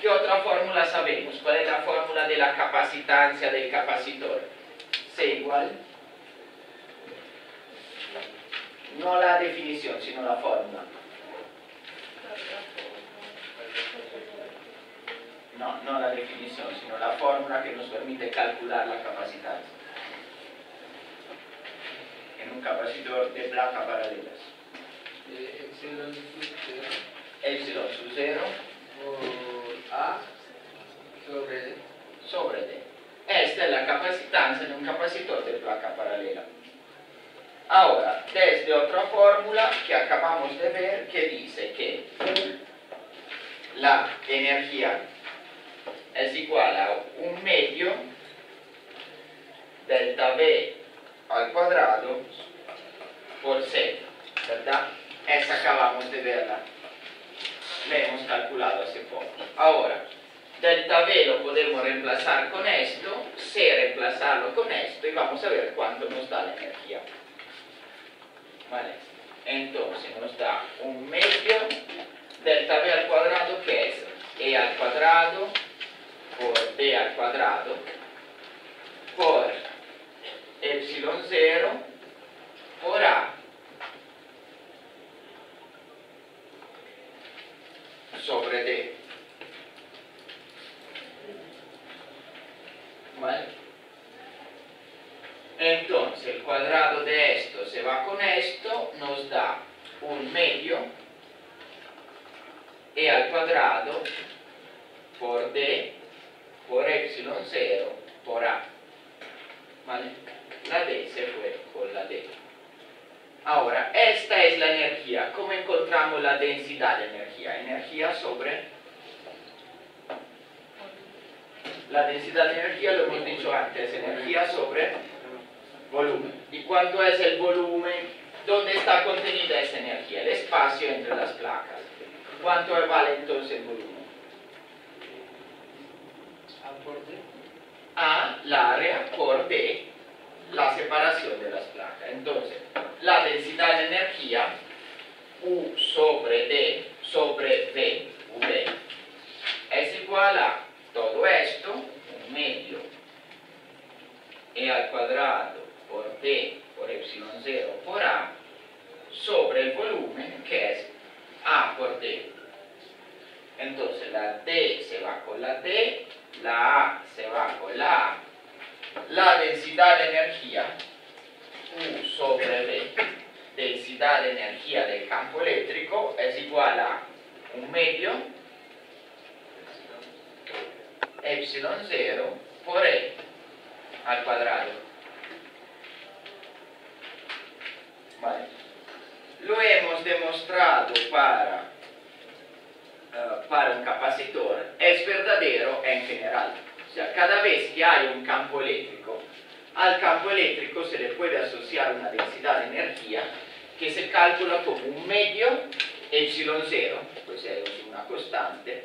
¿Qué otra fórmula sabemos? ¿Cuál es la fórmula de la capacitancia del capacitor? C igual, no la definición, sino la fórmula. No la definición, sino la fórmula que nos permite calcular la capacitancia en un capacitor de placa paralelas. Epsilon sub 0 Epsilon sub 0 por A sobre D. Esta es la capacitancia de un capacitor de placa paralela. Ahora, desde otra fórmula que acabamos de ver, que dice que la energía es igual a un medio delta V al cuadrado por Z, ¿verdad? Esa acabamos de verla, la hemos calculado hace poco. Ahora, delta V lo podemos reemplazar con esto, C reemplazarlo con esto, y vamos a ver cuánto nos da la energía. ¿Vale? Entonces nos da un medio delta V al cuadrado, que es E al cuadrado por D al cuadrado por epsilon 0 por A sobre D. ¿Vale? Entonces el cuadrado de esto se va con esto, nos da un medio E al cuadrado por D por epsilon 0 por A. ¿Vale? La D se fue con la D. Ahora, esta es la energía. ¿Cómo encontramos la densidad de energía? Energía sobre... La densidad de energía, lo hemos dicho antes, energía sobre volumen. ¿Y cuánto es el volumen? ¿Dónde está contenida esa energía? El espacio entre las placas. ¿Cuánto vale entonces el volumen? A por D. A, la área, por D, la separación de las placas. Entonces, la densidad de energía, U sobre D sobre V, V, es igual a todo esto, un medio, E al cuadrado por D por epsilon 0 por A, sobre el volumen, que es A por D. Entonces, la D se va con la D, la A se va con la A. La densidad de energía, U sobre V, densidad de energía del campo eléctrico, es igual a un medio epsilon 0 por E al cuadrado. Vale. Lo hemos demostrado para un capacitor, es verdadero en general. O sea, cada vez que hay un campo eléctrico, al campo eléctrico se le puede asociar una densidad de energía que se calcula como un medio epsilon 0, pues es una constante,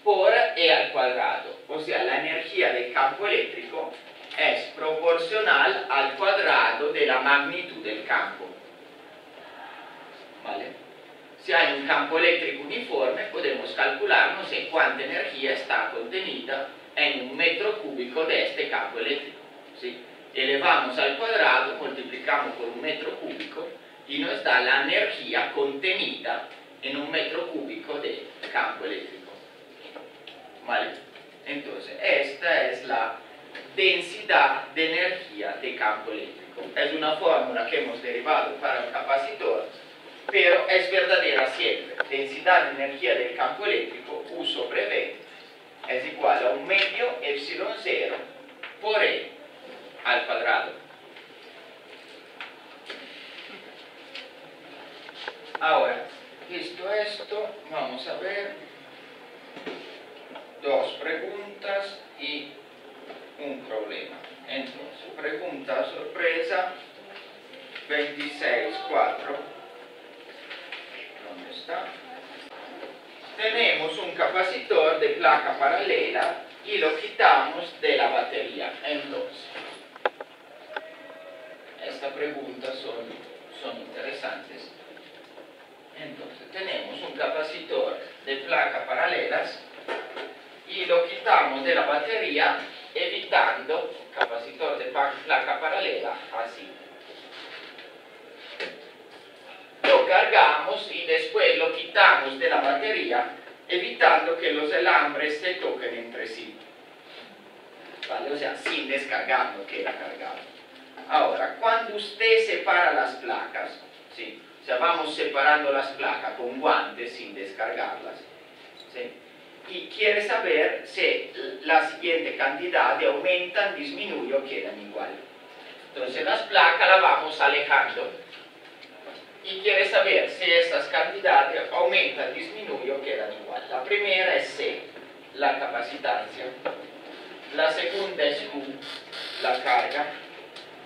por E al cuadrado. O sea, la energía del campo eléctrico es proporcional al cuadrado de la magnitud del campo. ¿Vale? Si hay un campo eléctrico uniforme, podemos calcular, no sé cuánta energía está contenida en un metro cúbico de este campo eléctrico. ¿Sí? Elevamos al cuadrado, multiplicamos por un metro cúbico y nos da la energía contenida en un metro cúbico de campo eléctrico. ¿Vale? Entonces, esta es la densidad de energía de campo eléctrico. Es una fórmula que hemos derivado para un capacitor, pero es verdadera siempre. Densidad de energía del campo eléctrico, U sobre V, es igual a 1 medio epsilon 0 por E al cuadrado. Ahora, visto esto, vamos a ver dos preguntas y un problema. Entonces, pregunta sorpresa 26.4. ¿Dónde está? Tenemos un capacitor de placa paralela y lo quitamos de la batería. Entonces, estas preguntas son interesantes. Entonces, tenemos un capacitor de placa paralelas y lo quitamos de la batería, evitando capacitor de placa paralela así. Lo cargamos y después lo quitamos de la batería, evitando que los alambres se toquen entre sí. ¿Vale? O sea, sin descargar, no queda cargado. Ahora, cuando usted separa las placas, ¿sí? O sea, vamos separando las placas con guantes sin descargarlas, ¿sí? Y quiere saber si la siguiente cantidad de aumentan, disminuyen o quedan igual. Entonces las placas las vamos alejando y quiere saber si estas cantidades aumentan, disminuyen o quedan igual. La primera es C, la capacitancia. La segunda es Q, la carga.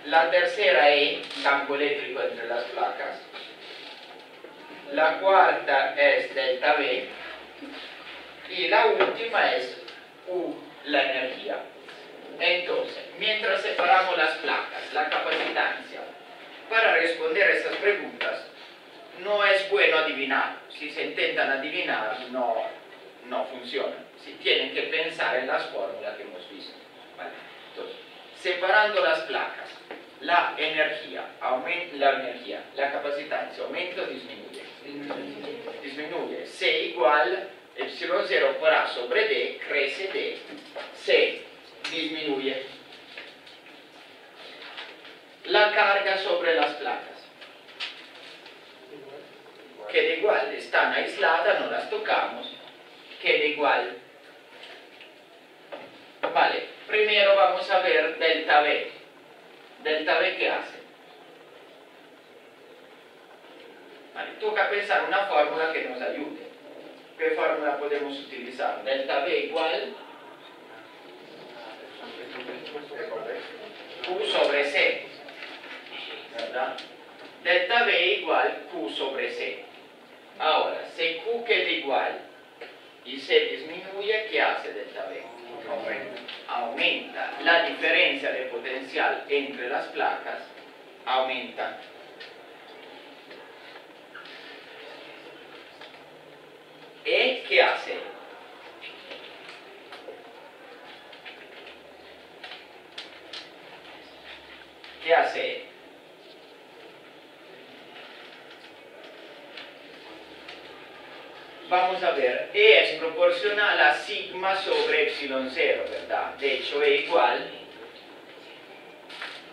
La tercera E, campo eléctrico entre las placas. La cuarta es delta V. Y la última es U, la energía. Entonces, mientras separamos las placas, la capacitancia, para responder a estas preguntas, no es bueno adivinar. Si se intentan adivinar, no funciona. Si tienen que pensar en las fórmulas que hemos visto. ¿Vale? Entonces, separando las placas, la energía, la capacitancia, aumenta o disminuye. Disminuye. C igual epsilon 0 por A sobre D, crece D. C disminuye. La carga sobre las placas queda igual, están aisladas, no las tocamos, queda igual. Vale, primero vamos a ver delta V. ¿Delta V qué hace? Vale, toca pensar una fórmula que nos ayude. ¿Qué fórmula podemos utilizar? Delta V igual Q sobre C, ¿verdad? Delta V igual Q sobre C. Ahora, si Q queda igual y C disminuye, ¿qué hace delta V? Aumenta. La diferencia de potencial entre las placas aumenta. ¿E qué hace? ¿Qué hace? Vamos a ver, E es proporcional a sigma sobre epsilon 0, ¿verdad? De hecho, E igual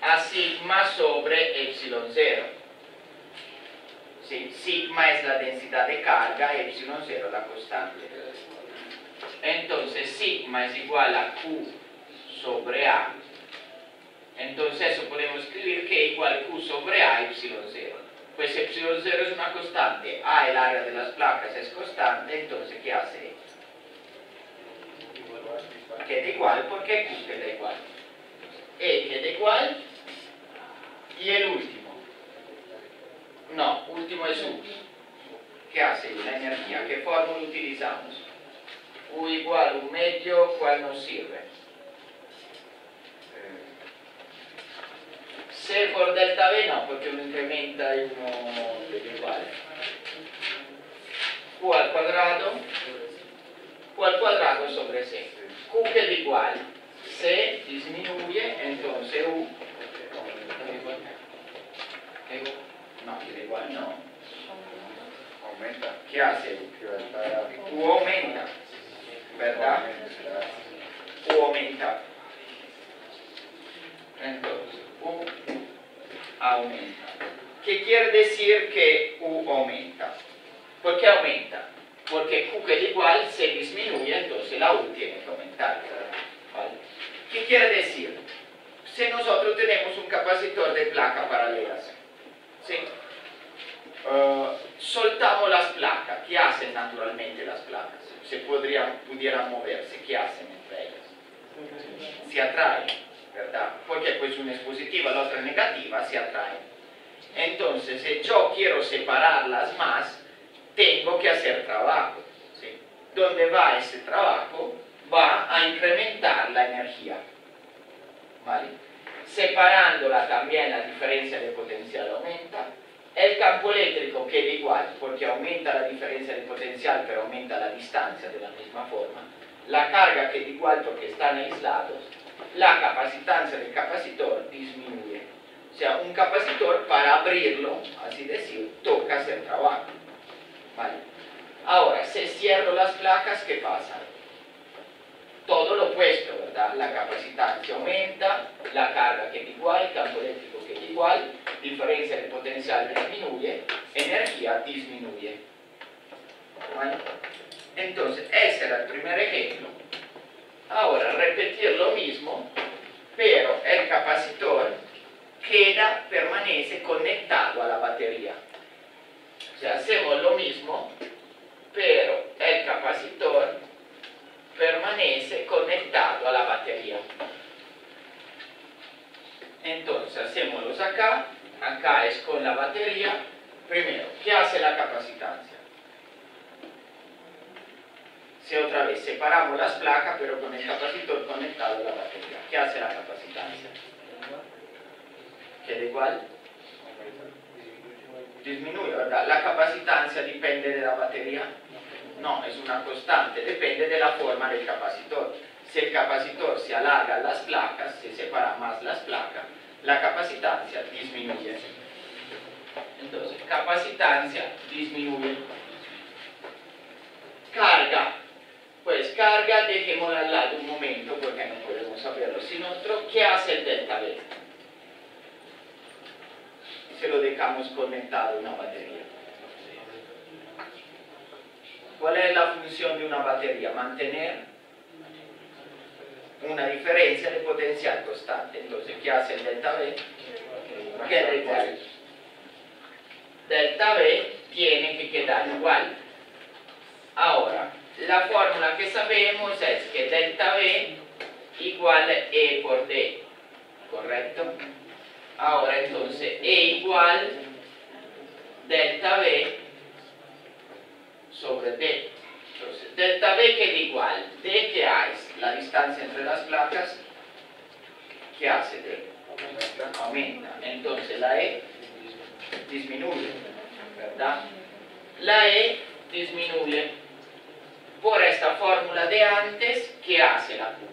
a sigma sobre epsilon 0. Sí, sigma es la densidad de carga, epsilon 0 la constante. Entonces, sigma es igual a Q sobre A. Entonces, eso podemos escribir que E igual a Q sobre A epsilon 0. Pues epsilon 0 es una constante, A el área de las placas es constante, entonces ¿qué hace? Queda igual, porque Q queda igual. E queda igual, y el último. No, último es U. ¿Qué hace la energía? ¿Qué fórmula utilizamos? U igual un medio, ¿cuál nos sirve? C por delta V no, porque uno incrementa y uno debe igual. Q al cuadrado sobre C. Q que es igual, C disminuye, entonces U no, que es igual, no. Aumenta. ¿Qué hace? U aumenta, ¿verdad? U aumenta. Entonces, U aumenta. ¿Qué quiere decir que U aumenta? ¿Por qué aumenta? Porque Q que es igual se disminuye, entonces la U tiene que aumentar. ¿Vale? ¿Qué quiere decir? Si nosotros tenemos un capacitor de placa paralelas, ¿sí? Soltamos las placas. ¿Qué hacen naturalmente las placas? Si pudieran moverse, ¿qué hacen entre ellas? Se atraen, ¿verdad? Porque pues una es positiva, la otra es negativa, se atraen. Entonces, si yo quiero separarlas más, tengo que hacer trabajo, ¿sí? ¿Dónde va ese trabajo? Va a incrementar la energía, ¿vale? Separándola también la diferencia de potencial aumenta. El campo eléctrico queda igual porque aumenta la diferencia de potencial pero aumenta la distancia de la misma forma. La carga queda igual porque están aislados. La capacitancia del capacitor disminuye. O sea, un capacitor para abrirlo, así decir, toca hacer trabajo, ¿vale? Ahora, si cierro las placas, ¿qué pasa? Todo lo opuesto, ¿verdad? La capacitancia aumenta, la carga queda igual, el campo eléctrico queda igual, diferencia de potencial disminuye, energía disminuye. ¿Vale? Entonces, ese era el primer ejemplo. Ahora, repetir lo mismo, pero el capacitor permanece conectado a la batería. O sea, hacemos lo mismo, pero el capacitor permanece conectado a la batería. Entonces, hacémoslos acá. Acá es con la batería. Primero, ¿qué hace la capacitancia? Si otra vez separamos las placas, pero con el capacitor conectado a la batería. ¿Qué hace la capacitancia? ¿Queda igual? Disminuye, ¿verdad? ¿La capacitancia depende de la batería? No, es una constante, depende de la forma del capacitor. Si el capacitor se alarga las placas, se separa más las placas, la capacitancia disminuye. Entonces, capacitancia disminuye. Carga. Pues carga, dejémosla al lado un momento porque no podemos saberlo. Sin otro, ¿qué hace el delta V? Se lo dejamos conectado a una batería. ¿Cuál es la función de una batería? Mantener una diferencia de potencial constante. Entonces, ¿qué hace el delta V? Queda igual. Delta V tiene que quedar igual. Ahora, la fórmula que sabemos es que delta V igual E por D. ¿Correcto? Ahora, entonces, E igual delta V sobre D. Entonces, delta V queda igual. D, ¿qué es? La distancia entre las placas. ¿Qué hace D? Aumenta. Entonces, la E disminuye, ¿verdad? La E disminuye. Por esta fórmula de antes, ¿qué hace la Q?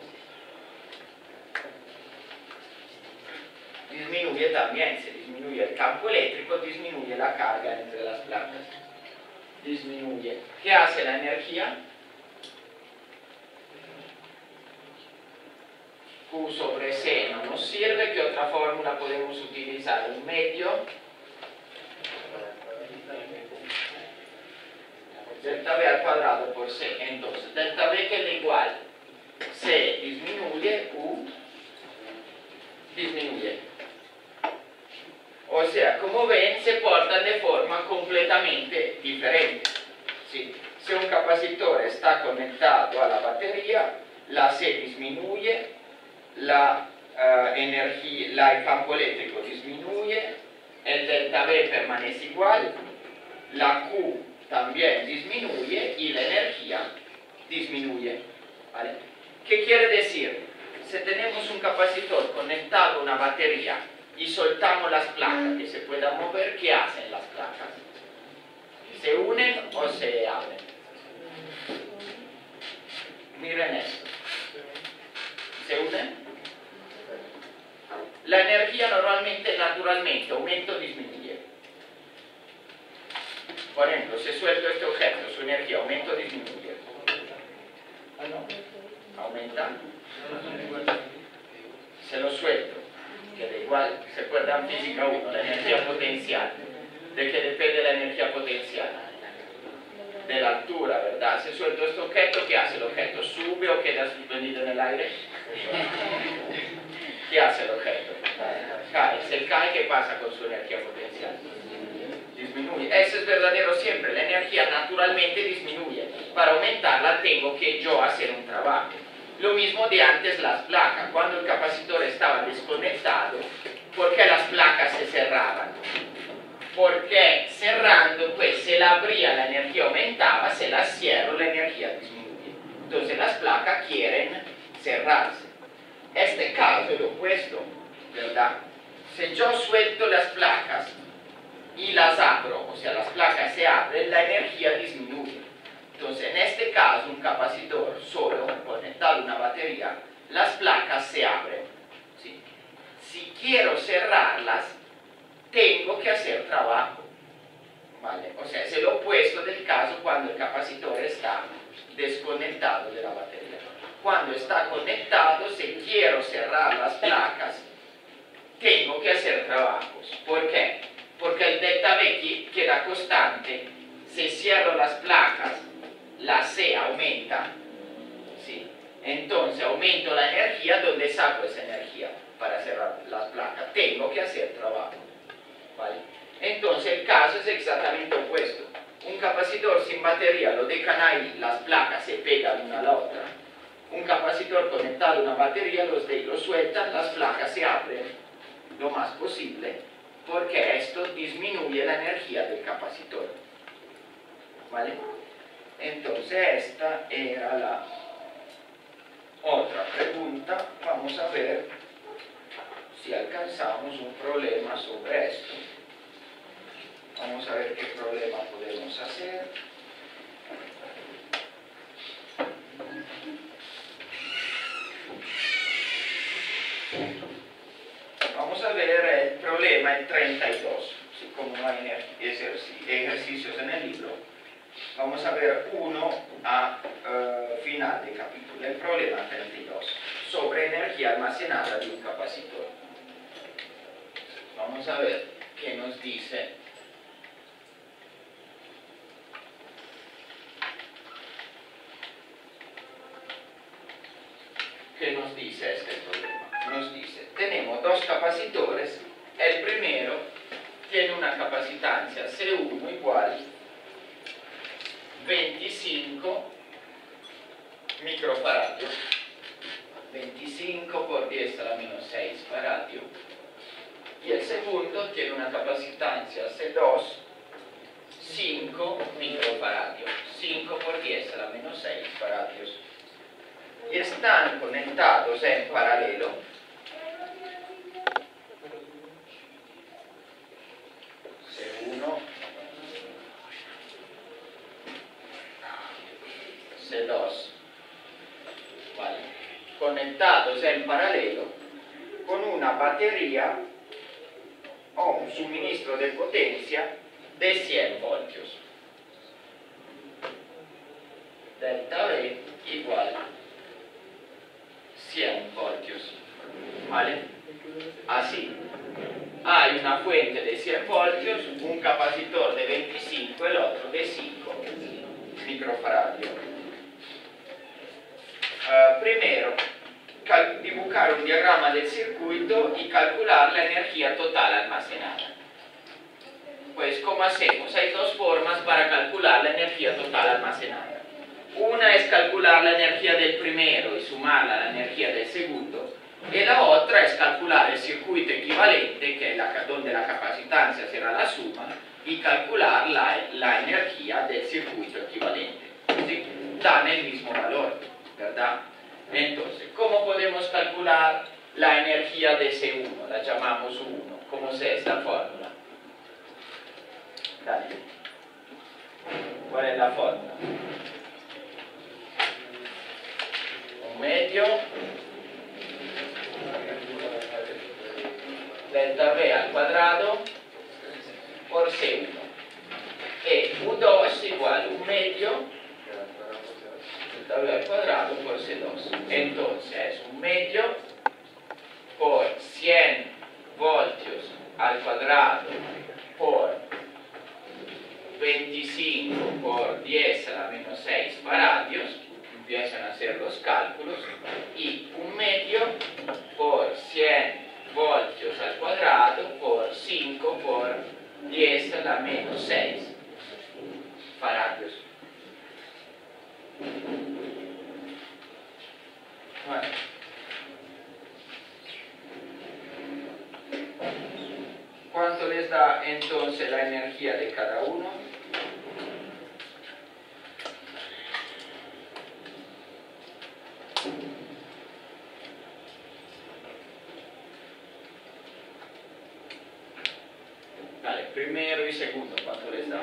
Disminuye también, se disminuye el campo eléctrico, disminuye la carga entre las placas. Disminuye. ¿Qué hace la energía? Q sobre C no nos sirve. ¿Qué otra fórmula podemos utilizar? Un medio. Delta V al cuadrado por C. Entonces, delta V queda igual. C disminuye, U disminuye. O sea, como ven, se portan de forma completamente diferente. ¿Sí? Si un capacitor está conectado a la batería, la C disminuye, el campo eléctrico disminuye, el delta V permanece igual, la Q también disminuye y la energía disminuye, ¿vale? ¿Qué quiere decir? Si tenemos un capacitor conectado a una batería y soltamos las placas que se puedan mover, ¿qué hacen las placas? ¿Se unen o se abren? Miren esto. ¿Se unen? La energía naturalmente aumenta o disminuye. Por ejemplo, si suelto este objeto, su energía aumenta o disminuye. Aumenta. Se lo suelto, que da igual, se acuerdan física 1, la energía potencial. ¿De qué depende la energía potencial? De la altura, ¿verdad? Si suelto este objeto, ¿qué hace el objeto? ¿Sube o queda suspendido en el aire? ¿Qué hace el objeto? Cae. Si cae, ¿qué pasa con su energía potencial? Disminuye. Eso es verdadero siempre. La energía naturalmente disminuye. Para aumentarla tengo que yo hacer un trabajo. Lo mismo de antes las placas. Cuando el capacitor estaba desconectado, ¿por qué las placas se cerraban? Porque cerrando, pues se la abría, la energía aumentaba, se la cierro, la energía disminuye. Entonces las placas quieren cerrarse. Este caso es lo opuesto, ¿verdad? Si yo suelto las placas y las abro, o sea, las placas se abren, la energía disminuye. Entonces, en este caso, un capacitor solo conectado a una batería, las placas se abren, ¿sí? Si quiero cerrarlas, tengo que hacer trabajo, ¿vale? O sea, es el opuesto del caso cuando el capacitor está desconectado de la batería. Cuando está conectado, si quiero cerrar las placas, tengo que hacer trabajos. ¿Por qué? Porque el delta V queda constante. Si cierro las placas, la C aumenta, ¿sí? Entonces aumento la energía. ¿Dónde saco esa energía para cerrar las placas? Tengo que hacer trabajo, ¿vale? Entonces el caso es exactamente opuesto. Un capacitor sin batería lo dejan ahí, las placas se pegan una a la otra. Un capacitor conectado a una batería lo sueltan, las placas se abren lo más posible, porque esto disminuye la energía del capacitor, ¿vale? Entonces esta era la otra pregunta. Vamos a ver si alcanzamos un problema sobre esto. Vamos a ver qué problema podemos hacer. Vamos a ver el problema el 32, ¿sí? Como no hay ejercicios en el libro, vamos a ver uno a final de capítulo, el problema 32, sobre energía almacenada de un capacitor. Vamos a ver qué nos dice. ¿Qué nos dice este problema? Nos dice, tenemos dos capacitores, el primero tiene una capacitancia C1 igual 25 microfaradios, 25 por 10 a la menos 6 faradio, y el segundo tiene una capacitancia C2 5 microfaradios, 5 por 10 a la menos 6 faradios, y están conectados en paralelo C1, C2, ¿vale? Conectados en paralelo con una batería o un suministro de potencia de 100 voltios. Delta V igual 100 voltios, ¿vale? Así, hay una fuente de 100 voltios, un capacitor de 25 y el otro de 5 microfaradios. Primero, dibujar un diagrama del circuito y calcular la energía total almacenada. Pues, ¿cómo hacemos? Hay dos formas para calcular la energía total almacenada. Una es calcular la energía del primero y sumarla a la energía del segundo, y la otra es calcular el circuito equivalente, que es donde la capacitancia será la suma, y calcular la energía del circuito equivalente. ¿Sí? Dan el mismo valor, ¿verdad? Entonces, ¿cómo podemos calcular la energía de C1? La llamamos U1. ¿Cómo es esta fórmula? Dale. ¿Cuál es la fórmula? Un medio delta V al cuadrado por C1. E U2 igual un medio delta V al cuadrado por C2. Entonces es un medio por 100 voltios al cuadrado por 25 por 10 a la menos 6 faradios. Empiezan a hacer los cálculos, y un medio por 100 voltios al cuadrado por 5 por 10 a la menos 6 faradios. Bueno. ¿Cuánto les da entonces la energía de cada uno? Vale, primero y segundo, ¿cuánto les da?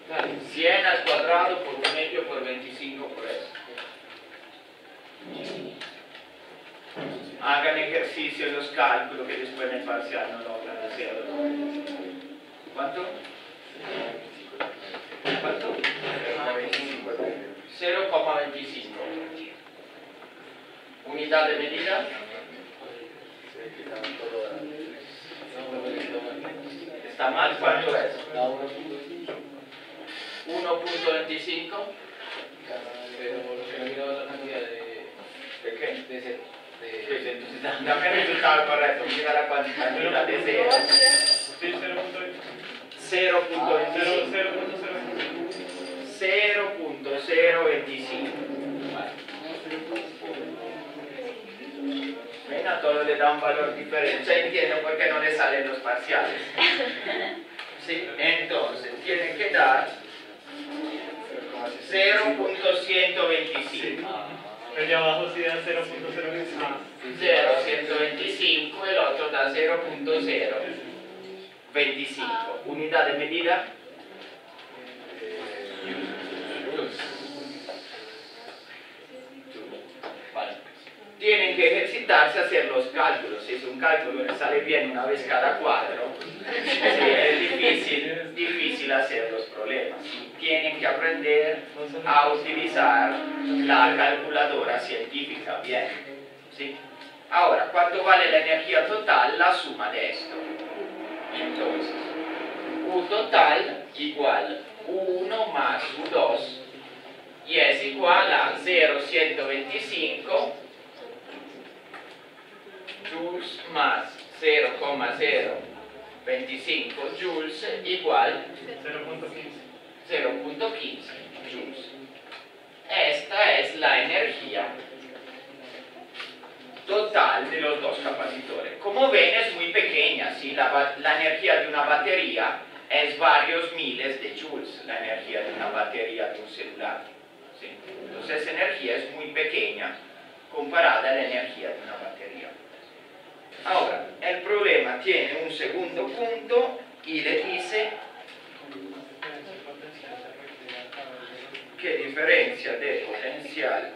Vale, 100 al cuadrado por un medio por 25 por eso. Hagan ejercicio en los cálculos que después en el parcial no logran hacerlo. ¿Cuánto? ¿Cuánto? 0,25. ¿Unidad de medida? ¿Está mal? ¿Cuánto es? 1.25. ¿De qué? Entonces, dame el resultado correcto, mira la cantidad de 0. Sí, 0.025. Vale. Ven, a todos le da un valor diferente. Ya entiendo por qué no le salen los parciales. ¿Sí? Entonces, tienen que dar 0.125. El de abajo sí da 0.025. 0.125, el otro da 0.025. ¿Unidad de medida? Vale. Tienen que ejercitarse a hacer los cálculos. Si es un cálculo que sale bien una vez cada 4, sí, es difícil hacer los problemas. Tienen que aprender a utilizar la calculadora científica. Bien. ¿Sí? Ahora, ¿cuánto vale la energía total? La suma de esto. Entonces, U total igual U1 más U2, y es igual a 0.125 joules más 0.025 joules igual 0.15 joules. Esta es la energía total de los dos capacitores. Como ven, es muy pequeña, ¿sí? La energía de una batería es varios miles de joules, la energía de una batería de un celular. ¿Sí? Entonces esa energía es muy pequeña comparada a la energía de una batería. Ahora, el problema tiene un segundo punto y le dice qué diferencia de potencial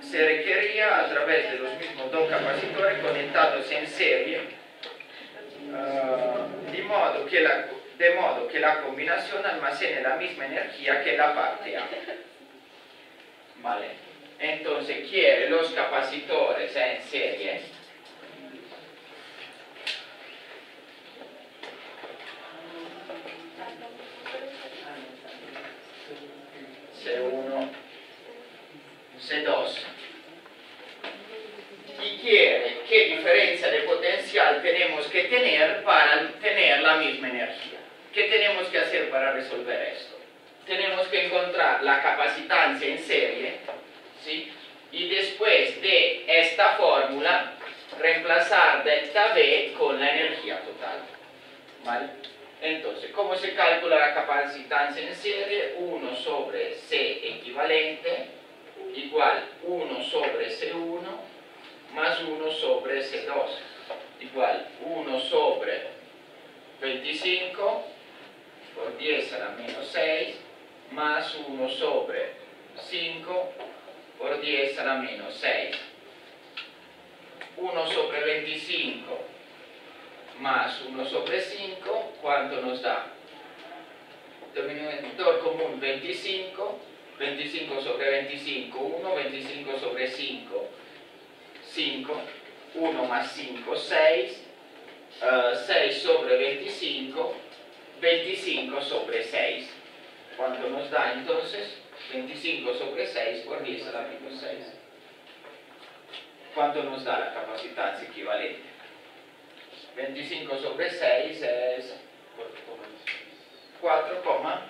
se requería a través de los mismos dos capacitores conectados en serie, de modo que la combinación almacene la misma energía que la parte A. ¿Vale? Entonces quiere los capacitores en serie C1, C2, y quiere qué diferencia de potencial tenemos que tener para tener la misma energía? ¿Qué tenemos que hacer para resolver esto? Tenemos que encontrar la capacitancia en serie, ¿sí? Y después de esta fórmula, reemplazar delta V con la energía total, ¿vale? Entonces, ¿cómo se calcula la capacitancia en serie? 1 sobre C equivalente igual 1 sobre C1 más 1 sobre C2 igual 1 sobre 25 por 10 a la menos 6 más 1 sobre 5 por 10 a la menos 6. 1 sobre 25 más 1 sobre 5, ¿cuánto nos da? Denominador común 25, 25 sobre 25, 1, 25 sobre 5, 5, 1 más 5, 6, 6 sobre 25, 25 sobre 6. ¿Cuánto nos da entonces? 25 sobre 6 por 10 a la menos 6. ¿Cuánto nos da la capacitancia equivalente? 25 sobre 6 es 4,16.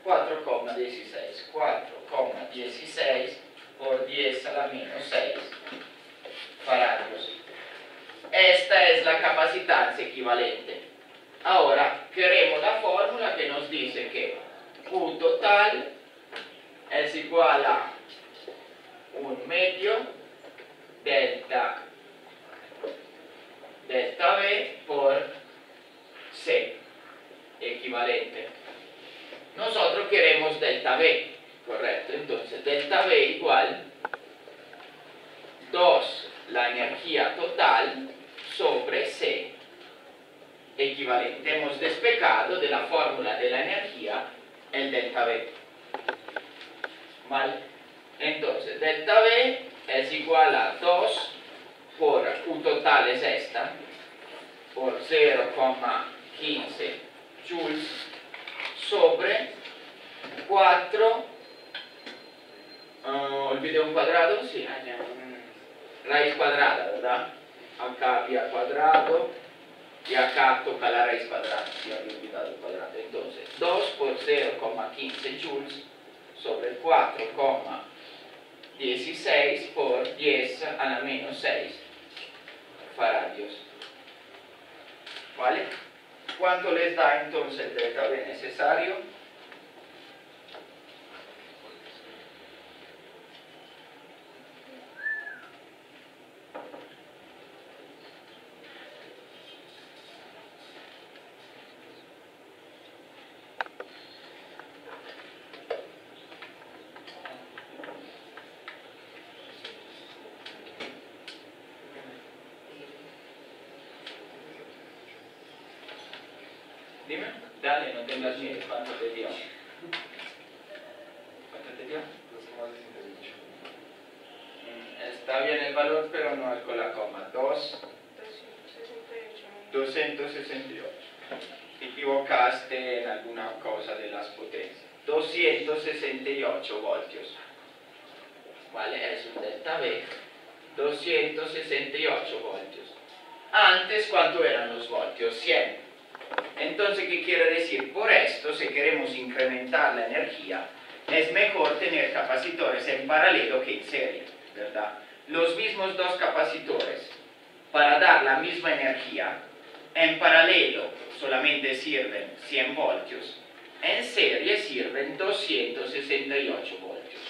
4,16 por 10 a la menos 6 faradios. Esta es la capacitancia equivalente. Ahora queremos la fórmula que nos dice que Q total es igual a 1/2 delta V por C equivalente. Nosotros queremos delta V, correcto. Entonces delta V igual 2 la energía total sobre C equivalente. Hemos despejado de la fórmula de la energía el delta V, ¿vale? Entonces delta V es igual a 2 por Q total es esta, por 0,15 joules sobre 4, olvidé un cuadrado, sí, raíz cuadrada, ¿verdad? Acá había cuadrado y acá toca la raíz cuadrada, si había olvidado el cuadrado. Entonces 2 por 0,15 joules sobre 4,16 por 10 a la menos 6 faradios, ¿vale? ¿Cuánto les da entonces el delta V necesario? Dime, dale, no tengas miedo. ¿Cuánto te dio? ¿Cuánto te dio? 2,68. Está bien el valor, pero no es con la coma. 268. Te equivocaste en alguna cosa de las potencias. 268 voltios. ¿Vale? Es un delta V. 268 voltios. Antes, ¿cuánto eran los voltios? 100. Entonces, ¿qué quiere decir? Por esto, si queremos incrementar la energía, es mejor tener capacitores en paralelo que en serie, ¿verdad? Los mismos dos capacitores, para dar la misma energía, en paralelo solamente sirven 100 voltios, en serie sirven 268 voltios.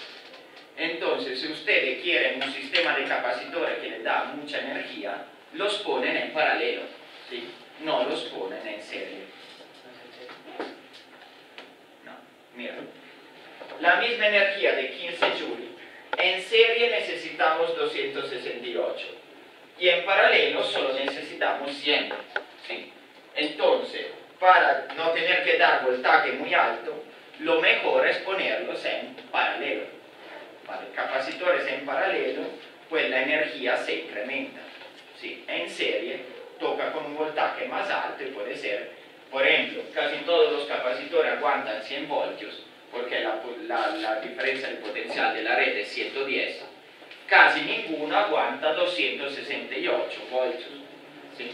Entonces, si ustedes quieren un sistema de capacitores que les da mucha energía, los ponen en paralelo, ¿sí? No los ponen en serie. No, mira. La misma energía de 15 joules, en serie necesitamos 268 y en paralelo solo necesitamos 100. ¿Sí? Entonces, para no tener que dar voltaje muy alto, lo mejor es ponerlos en paralelo. ¿Vale? Capacitores en paralelo, pues la energía se incrementa. ¿Sí? En serie toca con un voltaje más alto y puede ser, por ejemplo, casi todos los capacitores aguantan 100 voltios porque la diferencia de potencial de la red es 110. casi ninguno aguanta 268 voltios. ¿Sí?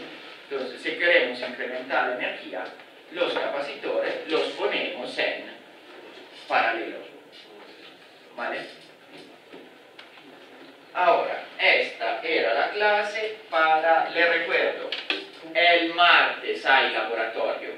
Entonces, si queremos incrementar la energía, los capacitores los ponemos en paralelo. ¿Vale? Ahora, esta era la clase para, le recuerdo, el martes hay laboratorio,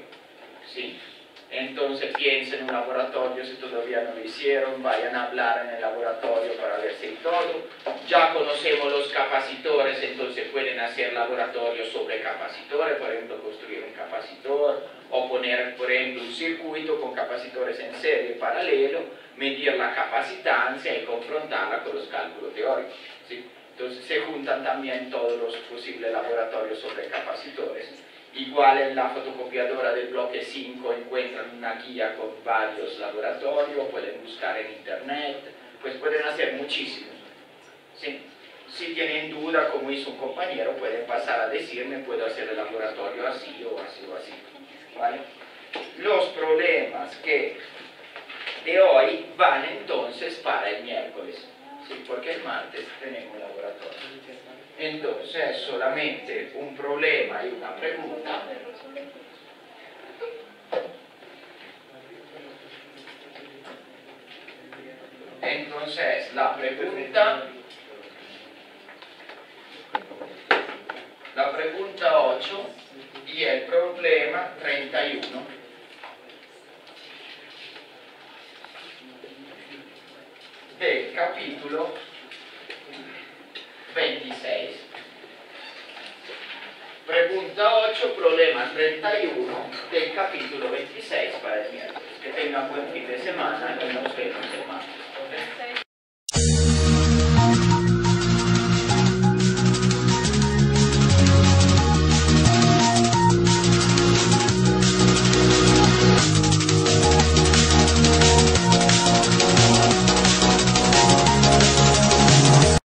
¿sí? Entonces piensen en un laboratorio, si todavía no lo hicieron, vayan a hablar en el laboratorio para ver si todo. Ya conocemos los capacitores, entonces pueden hacer laboratorios sobre capacitores, por ejemplo, construir un capacitor, o poner, por ejemplo, un circuito con capacitores en serie paralelo, medir la capacitancia y confrontarla con los cálculos teóricos, ¿sí? Entonces se juntan también todos los posibles laboratorios sobre capacitores. Igual en la fotocopiadora del bloque 5 encuentran una guía con varios laboratorios, pueden buscar en internet, pues pueden hacer muchísimos. ¿Sí? Si tienen duda, como hizo un compañero, pueden pasar a decirme, puedo hacer el laboratorio así o así o así. ¿Vale? Los problemas de hoy van entonces para el miércoles, ¿sí? Porque el martes tenemos laboratorio. Entonces, solamente un problema y una pregunta. Entonces, la pregunta 8 y el problema 31 del capítulo 26. Pregunta 8, problema 31 del capítulo 26 para el miércoles. Que tengan buen fin de semana y nos vemos el martes.